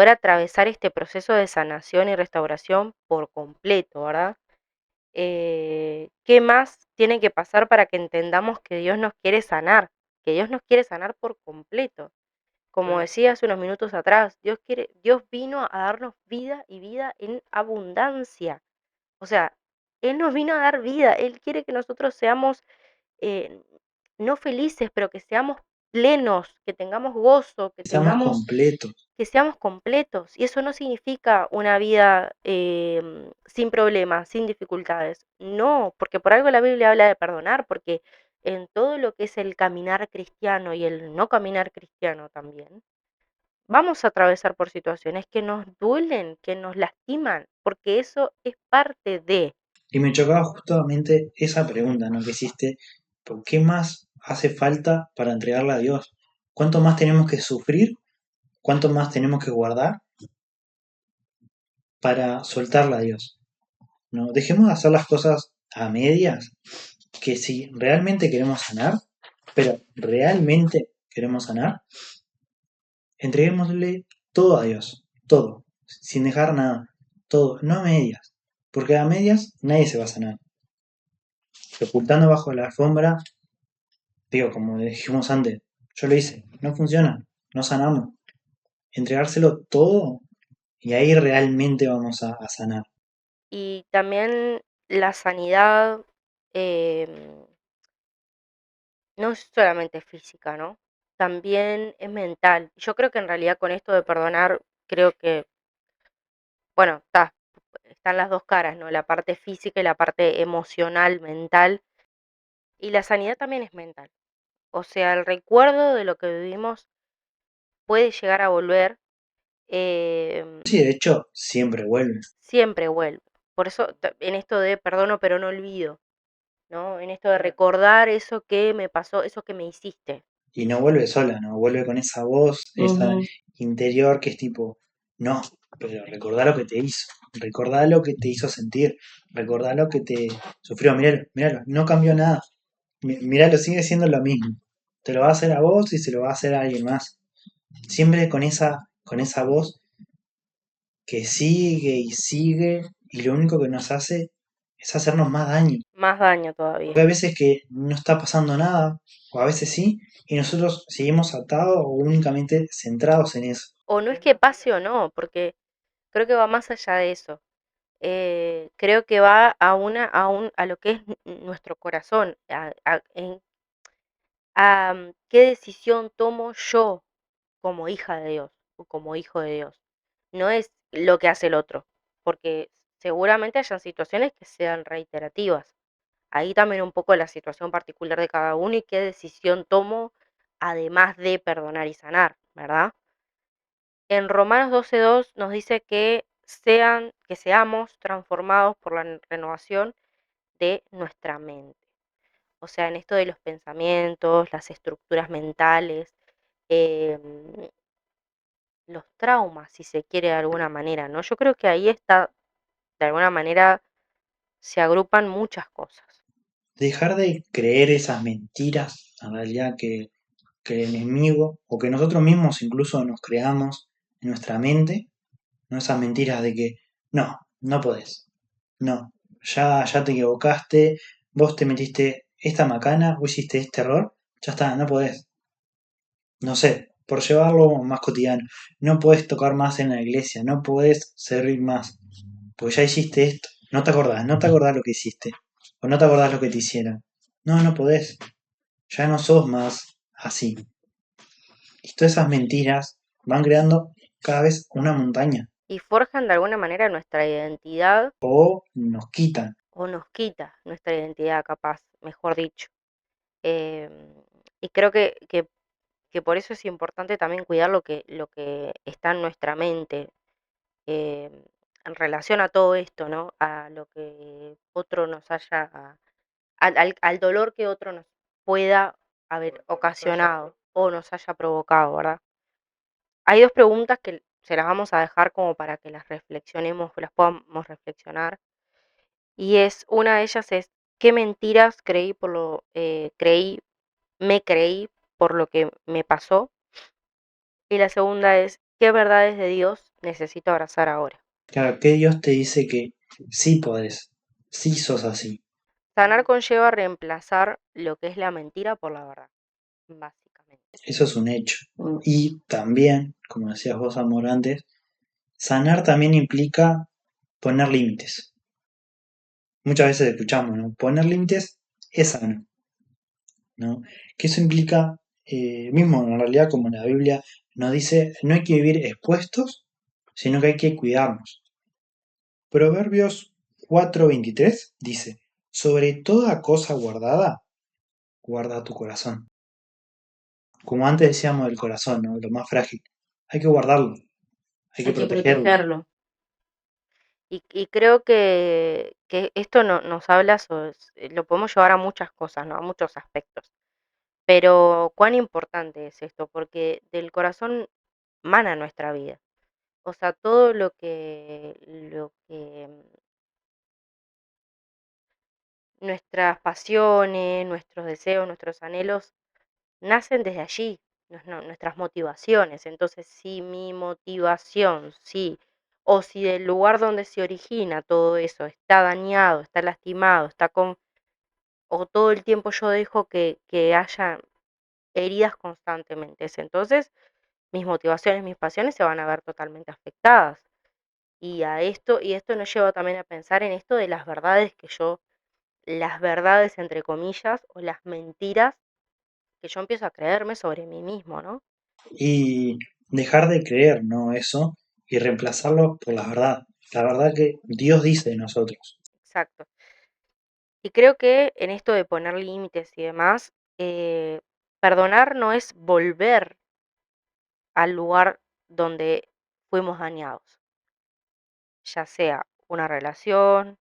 atravesar este proceso de sanación y restauración por completo, ¿verdad? ¿Qué más tiene que pasar para que entendamos que Dios nos quiere sanar? Que Dios nos quiere sanar por completo. Como decía hace unos minutos atrás, Dios vino a darnos vida y vida en abundancia. O sea, Él nos vino a dar vida, Él quiere que nosotros seamos eh, no felices, pero que seamos plenos, que tengamos gozo, Estamos completos. que seamos completos. Y eso no significa una vida sin problemas, sin dificultades. No, porque por algo la Biblia habla de perdonar, porque en todo lo que es el caminar cristiano y el no caminar cristiano también, vamos a atravesar por situaciones que nos duelen, que nos lastiman, porque eso es parte de. Y me chocaba justamente esa pregunta, ¿no? Que hiciste, ¿por qué más hace falta para entregarla a Dios? ¿Cuánto más tenemos que sufrir? ¿Cuánto más tenemos que guardar para soltarla a Dios? ¿No? Dejemos de hacer las cosas a medias, que si realmente queremos sanar, pero realmente queremos sanar, entreguémosle todo a Dios, todo, sin dejar nada, todo, no a medias, porque a medias nadie se va a sanar. Ocultando bajo la alfombra, digo, como dijimos antes, yo lo hice, no funciona, no sanamos. Entregárselo todo y ahí realmente vamos a sanar. Y también la sanidad no es solamente física, ¿no? También es mental. Yo creo que en realidad con esto de perdonar, creo que, bueno, están las dos caras, ¿no? La parte física y la parte emocional, mental. Y la sanidad también es mental. O sea, el recuerdo de lo que vivimos puede llegar a volver, em, Sí, de hecho, siempre vuelve. siempre vuelve. Por eso, en esto de perdono pero no olvido, ¿no? En esto de recordar eso que me pasó, eso que me hiciste. Y no vuelve sola, no vuelve con esa voz, esa interior que es tipo, no, pero recordá lo que te hizo, recordá lo que te hizo sentir, recordá lo que te sufrió, miralo, miralo, no cambió nada, miralo, sigue siendo lo mismo. Te lo va a hacer a vos y se lo va a hacer a alguien más. Siempre con esa voz que sigue y sigue y lo único que nos hace es hacernos más daño. Más daño Porque todavía. hay veces que no está pasando nada, o a veces sí, y nosotros seguimos atados o únicamente centrados en eso. O no es que pase o no, porque creo que va más allá de eso. Creo que va a lo que es nuestro corazón, qué decisión tomo yo como hija de Dios o como hijo de Dios. No es lo que hace el otro, porque seguramente hayan situaciones que sean reiterativas. Ahí también un poco la situación particular de cada uno y qué decisión tomo, además de perdonar y sanar, ¿verdad? En Romanos 12:2 nos dice que seamos transformados por la renovación de nuestra mente. O sea, en esto de los pensamientos, las estructuras mentales, em, los traumas, si se quiere de alguna manera, ¿no? Yo creo que ahí está, de alguna manera, se agrupan muchas cosas. Dejar de creer esas mentiras, en realidad que el enemigo, o que nosotros mismos incluso nos creamos en nuestra mente, no esas mentiras de que no, no podés, no, ya te equivocaste, vos te metiste esta macana, vos hiciste este error, ya está, no podés. No sé, por llevarlo más cotidiano, no puedes tocar más en la iglesia, no puedes servir más, porque ya hiciste esto, no te acordás lo que hiciste, o no te acordás lo que te hicieron. No, no podés, ya no sos más así. Y todas esas mentiras van creando cada vez una montaña, Y forjan de alguna manera nuestra identidad o nos quitan. o nos quita nuestra identidad, capaz, mejor dicho. Em, y creo que por eso es importante también cuidar lo que está en nuestra mente. Em, en relación a todo esto, ¿no? A lo que otro nos haya, al dolor que otro nos pueda haber ocasionado o nos haya provocado, ¿verdad? Hay dos preguntas que se las vamos a dejar como para que las reflexionemos, que las podamos reflexionar. Y una de ellas es, ¿qué mentiras me creí por lo que me pasó? Y la segunda es, ¿qué verdades de Dios necesito abrazar ahora? Claro, que Dios te dice que sí podés, sí sos así. Sanar conlleva reemplazar lo que es la mentira por la verdad, básicamente. Eso es un hecho. Y también, como decías vos, amor, antes, sanar también implica poner límites. Muchas veces escuchamos, ¿no? Poner límites es sano, ¿no? Que eso implica, mismo en realidad como en la Biblia nos dice, no hay que vivir expuestos, sino que hay que cuidarnos. Proverbios 4:23 dice, sobre toda cosa guardada, guarda tu corazón. Como antes decíamos del corazón, ¿no? Lo más frágil. Hay que guardarlo, hay que protegerlo. Y creo que esto nos habla lo podemos llevar a muchas cosas, ¿no? A muchos aspectos. Pero cuán importante es esto, porque del corazón mana nuestra vida. O sea, todo lo que nuestras pasiones, nuestros deseos, nuestros anhelos nacen desde allí, nuestras motivaciones. Entonces, si mi motivación, sí, o si el lugar donde se origina todo eso está dañado, está lastimado, o todo el tiempo yo dejo que haya heridas constantemente, entonces mis motivaciones, mis pasiones se van a ver totalmente afectadas. Y esto nos lleva también a pensar en esto de las verdades entre comillas, o las mentiras que yo empiezo a creerme sobre mí mismo, ¿no? Y dejar de creer, ¿no? Eso, y reemplazarlo por la verdad que Dios dice de nosotros. Exacto. Y creo que en esto de poner límites y demás, eh, perdonar no es volver al lugar donde fuimos dañados, ya sea una relación,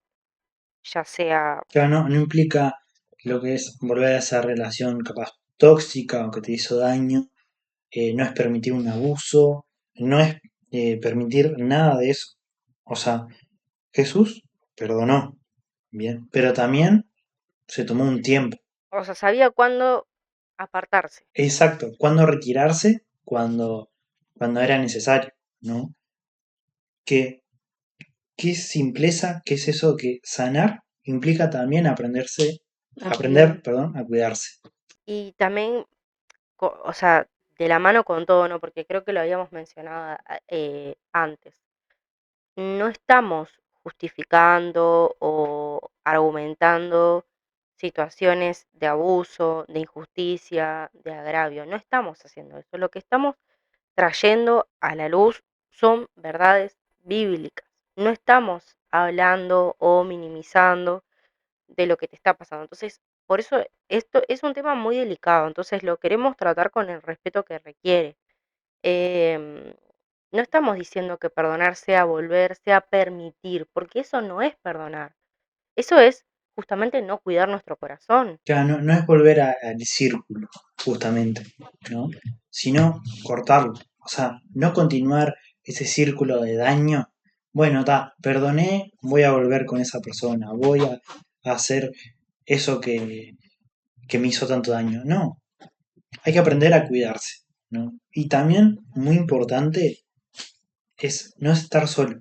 ya sea, Claro, no implica lo que es volver a esa relación capaz tóxica o que te hizo daño, no es permitir un abuso, no es permitir nada de eso. O sea, Jesús perdonó, bien, pero también se tomó un tiempo. o sea, sabía cuándo apartarse. Exacto, cuándo retirarse, cuando era necesario, ¿no? Que qué simpleza, qué es eso que sanar implica también aprender, perdón, a cuidarse. Y también, o sea, de la mano con todo, ¿no? Porque creo que lo habíamos mencionado antes. No estamos justificando o argumentando situaciones de abuso, de injusticia, de agravio. No estamos haciendo eso. Lo que estamos trayendo a la luz son verdades bíblicas. No estamos hablando o minimizando de lo que te está pasando. Entonces, por eso esto es un tema muy delicado. Entonces, lo queremos tratar con el respeto que requiere. Em, no estamos diciendo que perdonar sea volver, sea permitir, porque eso no es perdonar. Eso es justamente no cuidar nuestro corazón. Ya no es volver al círculo, justamente, ¿no? Sino cortarlo. O sea, no continuar ese círculo de daño. Bueno, perdoné, voy a volver con esa persona, voy a hacer eso que me hizo tanto daño. No, hay que aprender a cuidarse, ¿no? Y también, muy importante, es no estar solo.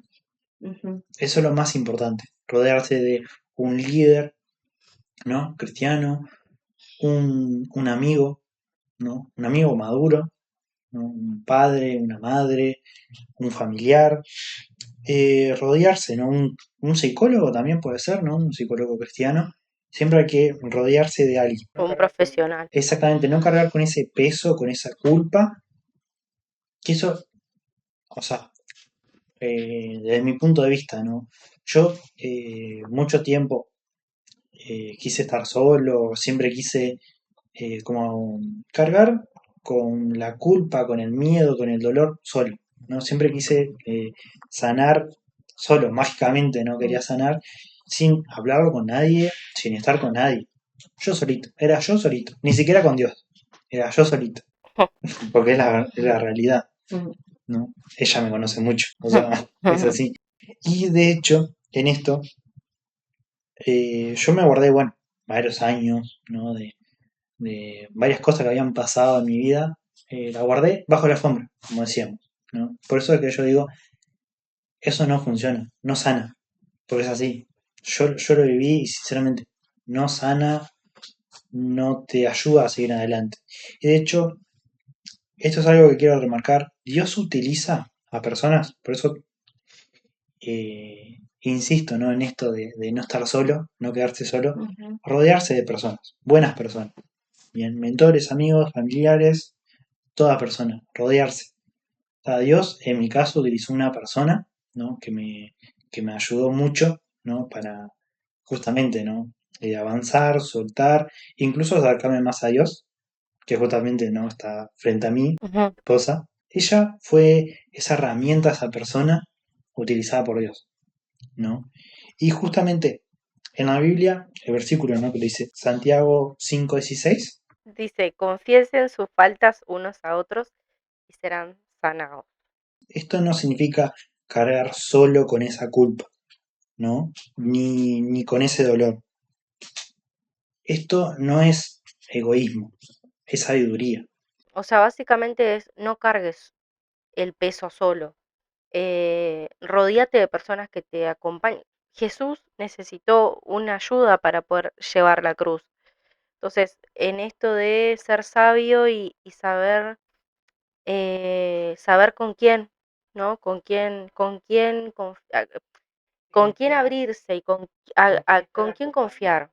Eso es lo más importante. Rodearse de un líder, ¿no? Cristiano, un amigo, ¿no? Un amigo maduro, ¿no? Un padre, una madre, un familiar. Rodearse, ¿no? Un psicólogo también puede ser, ¿no? Un psicólogo cristiano. Siempre hay que rodearse de alguien. Un profesional. Exactamente, no cargar con ese peso, con esa culpa. Que eso, o sea, desde mi punto de vista, ¿no? Yo mucho tiempo quise estar solo, siempre quise como cargar con la culpa, con el miedo, con el dolor solo, ¿no? Siempre quise sanar solo, mágicamente no quería sanar, sin hablarlo con nadie, sin estar con nadie. Yo solito, era yo solito, ni siquiera con Dios, era yo solito, porque es la realidad, ¿no? Ella me conoce mucho, o sea, es así. Y de hecho, en esto, yo me guardé, bueno, varios años, ¿no? De varias cosas que habían pasado en mi vida, la guardé bajo la alfombra, como decíamos, ¿no? Por eso es que yo digo, eso no funciona, no sana, porque es así. Yo lo viví y sinceramente no sana, no te ayuda a seguir adelante. Y de hecho, esto es algo que quiero remarcar, Dios utiliza a personas, por eso insisto, ¿no? En esto de no estar solo, no quedarse solo, rodearse de personas, buenas personas, bien, mentores, amigos, familiares, toda persona, rodearse. O sea, Dios, en mi caso, utilizó una persona, ¿no? Que me ayudó mucho, ¿no? Para justamente, ¿no? Avanzar, soltar, incluso acercarme más a Dios, que justamente, ¿no? Está frente a mí, Ujú. esposa. Ella fue esa herramienta, esa persona utilizada por Dios, ¿no? Y justamente en la Biblia, el versículo, ¿no? Que le dice Santiago 5:16, Dice, confiesen sus faltas unos a otros y serán sanados. esto no significa cargar solo con esa culpa, ¿no? Ni con ese dolor. Esto no es egoísmo, es sabiduría. O sea, básicamente es no cargues el peso solo. Rodíate de personas que te acompañen. Jesús necesitó una ayuda para poder llevar la cruz. Entonces, en esto de ser sabio y saber, saber con quién, ¿no? Con quién abrirse y con quién confiar.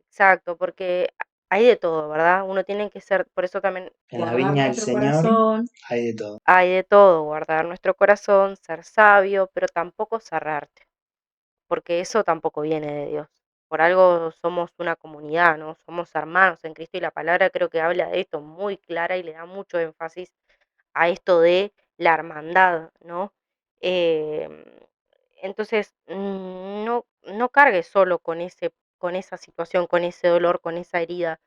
Exacto, porque hay de todo, ¿verdad? Uno tiene que ser, por eso también En la viña del Señor hay de todo. hay de todo, guardar nuestro corazón, ser sabio, pero tampoco cerrarte, porque eso tampoco viene de Dios. Por algo somos una comunidad, ¿no? Somos hermanos en Cristo y la palabra creo que habla de esto muy clara y le da mucho énfasis a esto de la hermandad, ¿no? Em, entonces, no cargues solo con esa situación, con ese dolor, con esa herida.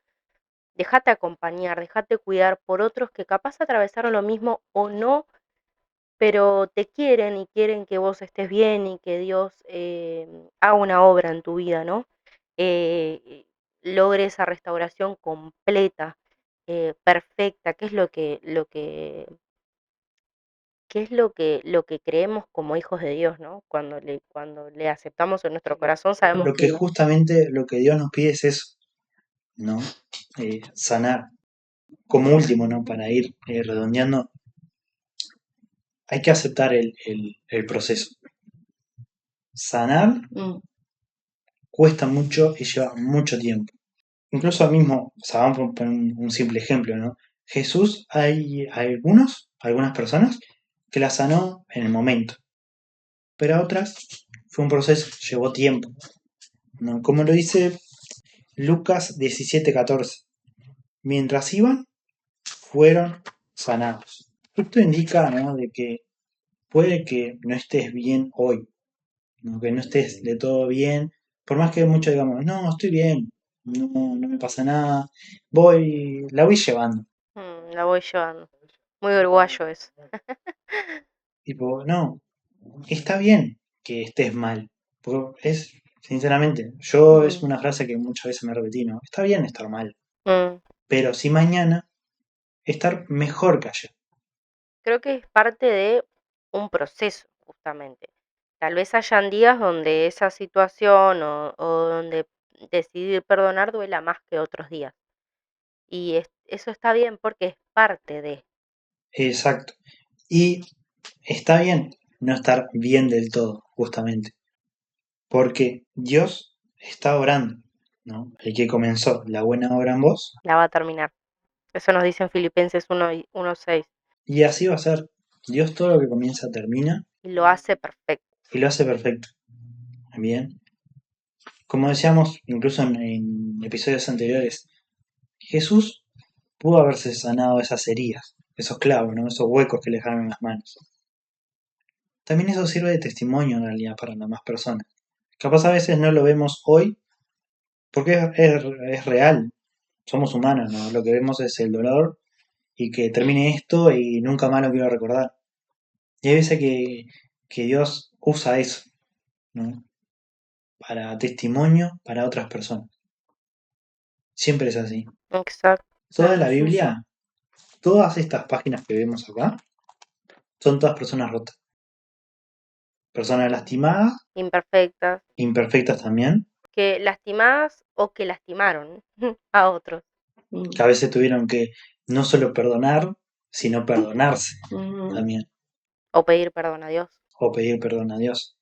Déjate acompañar, déjate cuidar por otros que capaz atravesaron lo mismo o no, pero te quieren y quieren que vos estés bien y que Dios haga una obra en tu vida, ¿no? Logre esa restauración completa, perfecta, que es lo que creemos como hijos de Dios, ¿no? Cuando le aceptamos en nuestro corazón, sabemos Lo que que justamente lo que Dios nos pide es eso, ¿no? Sanar. Como último, ¿no? Para ir redondeando, hay que aceptar el proceso. Sanar cuesta mucho y lleva mucho tiempo. Incluso mismo, o sea, vamos a poner un simple ejemplo, ¿no? Jesús, hay algunas personas que la sanó en el momento, pero a otras fue un proceso, llevó tiempo, ¿no? Como lo dice Lucas 17:14, mientras iban, fueron sanados. Esto indica, ¿no? De que puede que no estés bien hoy, ¿no? Que no estés de todo bien, por más que muchos digamos, no, estoy bien, no me pasa nada, la voy llevando. la voy llevando. Muy uruguayo eso. Tipo, no, está bien que estés mal. Porque sinceramente, es una frase que muchas veces me repetí, ¿no? Está bien estar mal, Mm, pero si mañana estar mejor que ayer. Creo que es parte de un proceso, justamente. Tal vez hayan días donde esa situación o donde decidir perdonar duela más que otros días. Y eso está bien porque es parte de. Exacto. Y está bien no estar bien del todo, justamente. Porque Dios está orando, ¿no? El que comenzó la buena obra en vos, La va a terminar. Eso nos dice en Filipenses 1:6. y así va a ser. Dios todo lo que comienza termina Y lo hace perfecto. y lo hace perfecto. Bien. Como decíamos, incluso en episodios anteriores, Jesús pudo haberse sanado esas heridas, esos clavos, ¿no? Esos huecos que le dejaron en las manos. también eso sirve de testimonio en realidad para las demás personas. Capaz a veces no lo vemos hoy porque es real, somos humanos, ¿no? Lo que vemos es el dolor y que termine esto y nunca más lo quiero recordar. Y hay veces que Dios usa eso, ¿no? Para testimonio para otras personas. Siempre es así. Exacto. Toda la Biblia, todas estas páginas que vemos acá, son todas personas rotas. Personas lastimadas, Imperfectas, imperfectas también, que lastimadas o que lastimaron a otros. que a veces tuvieron que no solo perdonar, sino perdonarse también, O pedir perdón a Dios. o pedir perdón a Dios.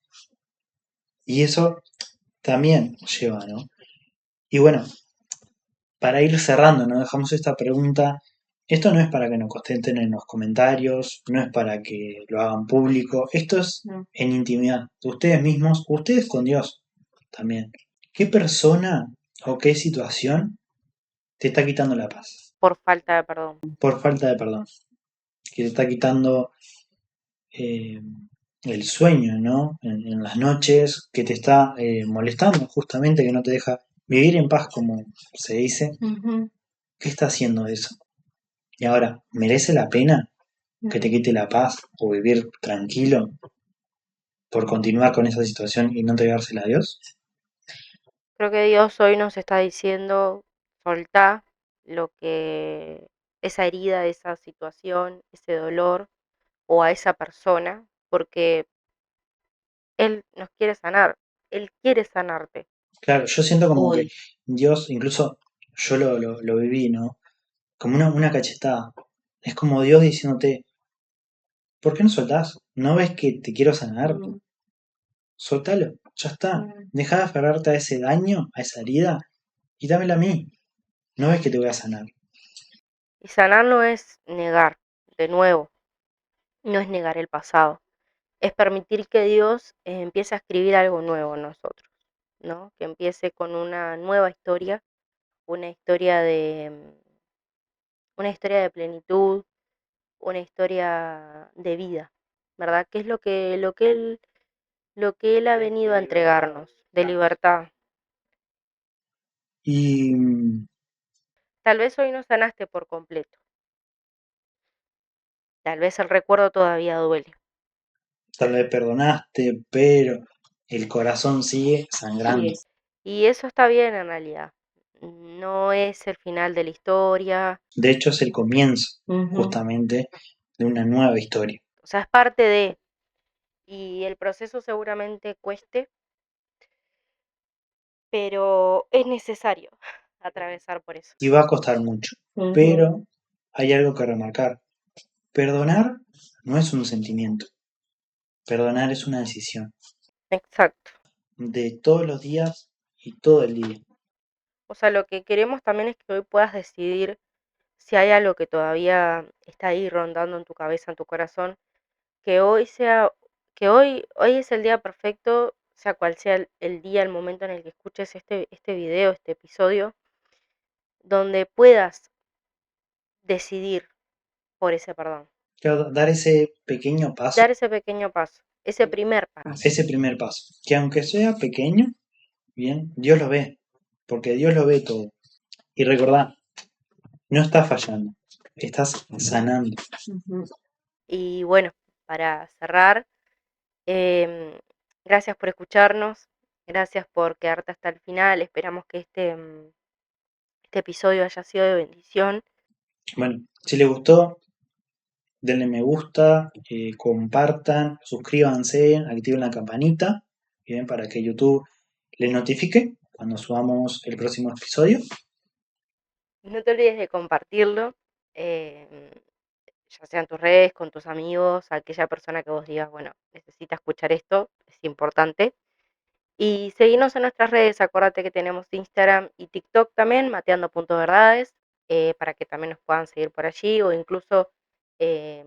Y eso también lleva, ¿no? Y bueno, para ir cerrando, ¿no? Dejamos esta pregunta. Esto no es para que nos contesten en los comentarios, no es para que lo hagan público, esto es en intimidad, ustedes mismos, ustedes con Dios también. ¿Qué persona o qué situación te está quitando la paz? Por falta de perdón. Por falta de perdón. Que te está quitando eh, el sueño, ¿no? En las noches, que te está molestando justamente, que no te deja vivir en paz, como se dice. ¿Qué está haciendo eso? Y ahora, ¿merece la pena que te quite la paz o vivir tranquilo por continuar con esa situación y no entregársela a Dios? Creo que Dios hoy nos está diciendo, soltá lo que, esa herida, esa situación, ese dolor o a esa persona, porque Él nos quiere sanar, Él quiere sanarte. Claro, yo siento como que Hoy. Dios, incluso yo lo viví, ¿no? Como una cachetada. Es como Dios diciéndote, ¿por qué no soltás? ¿No ves que te quiero sanar? Soltalo, ya está. Deja de aferrarte a ese daño, a esa herida, y dámela a mí. ¿No ves que te voy a sanar? Y sanar no es negar, de nuevo, no es negar el pasado, es permitir que Dios empiece a escribir algo nuevo en nosotros, ¿no? Que empiece con una nueva historia, una historia de, una historia de plenitud, una historia de vida, ¿verdad? Que es lo que él ha venido a entregarnos, de libertad. Y Tal vez hoy no sanaste por completo, tal vez el recuerdo todavía duele. tal vez perdonaste, pero el corazón sigue sangrando. Y eso está bien en realidad. No es el final de la historia, De hecho, es el comienzo, justamente, de una nueva historia. o sea, es parte de, y el proceso seguramente cueste, pero es necesario atravesar por eso. Y va a costar mucho. Pero hay algo que remarcar. Perdonar no es un sentimiento. Perdonar es una decisión. Exacto. De todos los días y todo el día. O sea, lo que queremos también es que hoy puedas decidir si hay algo que todavía está ahí rondando en tu cabeza, en tu corazón, que hoy sea, que hoy es el día perfecto, sea cual sea el día, el momento en el que escuches este video, este episodio, donde puedas decidir por ese perdón. Claro, dar ese pequeño paso, Dar ese pequeño paso, ese primer paso. ese primer paso. Que aunque sea pequeño, bien, Dios lo ve. Porque Dios lo ve todo. Y recordá, no estás fallando. Estás sanando. Y bueno, para cerrar, em, gracias por escucharnos, gracias por quedarte hasta el final. Esperamos que este episodio haya sido de bendición. Bueno, si les gustó, denle me gusta, compartan, suscríbanse, activen la campanita, bien, para que YouTube les notifique cuando subamos el próximo episodio. No te olvides de compartirlo, em, ya sea en tus redes, con tus amigos, aquella persona que vos digas, bueno, necesita escuchar esto, es importante. Y seguirnos en nuestras redes, acuérdate que tenemos Instagram y TikTok también, mateando.verdades, para que también nos puedan seguir por allí o incluso em,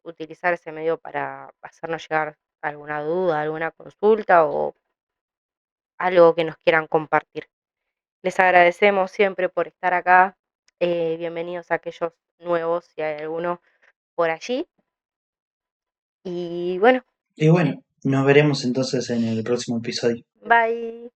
utilizar ese medio para hacernos llegar alguna duda, alguna consulta o algo que nos quieran compartir. Les agradecemos siempre por estar acá. Bienvenidos a aquellos nuevos, si hay alguno por allí. Y bueno, Y bueno, nos veremos entonces en el próximo episodio. Bye.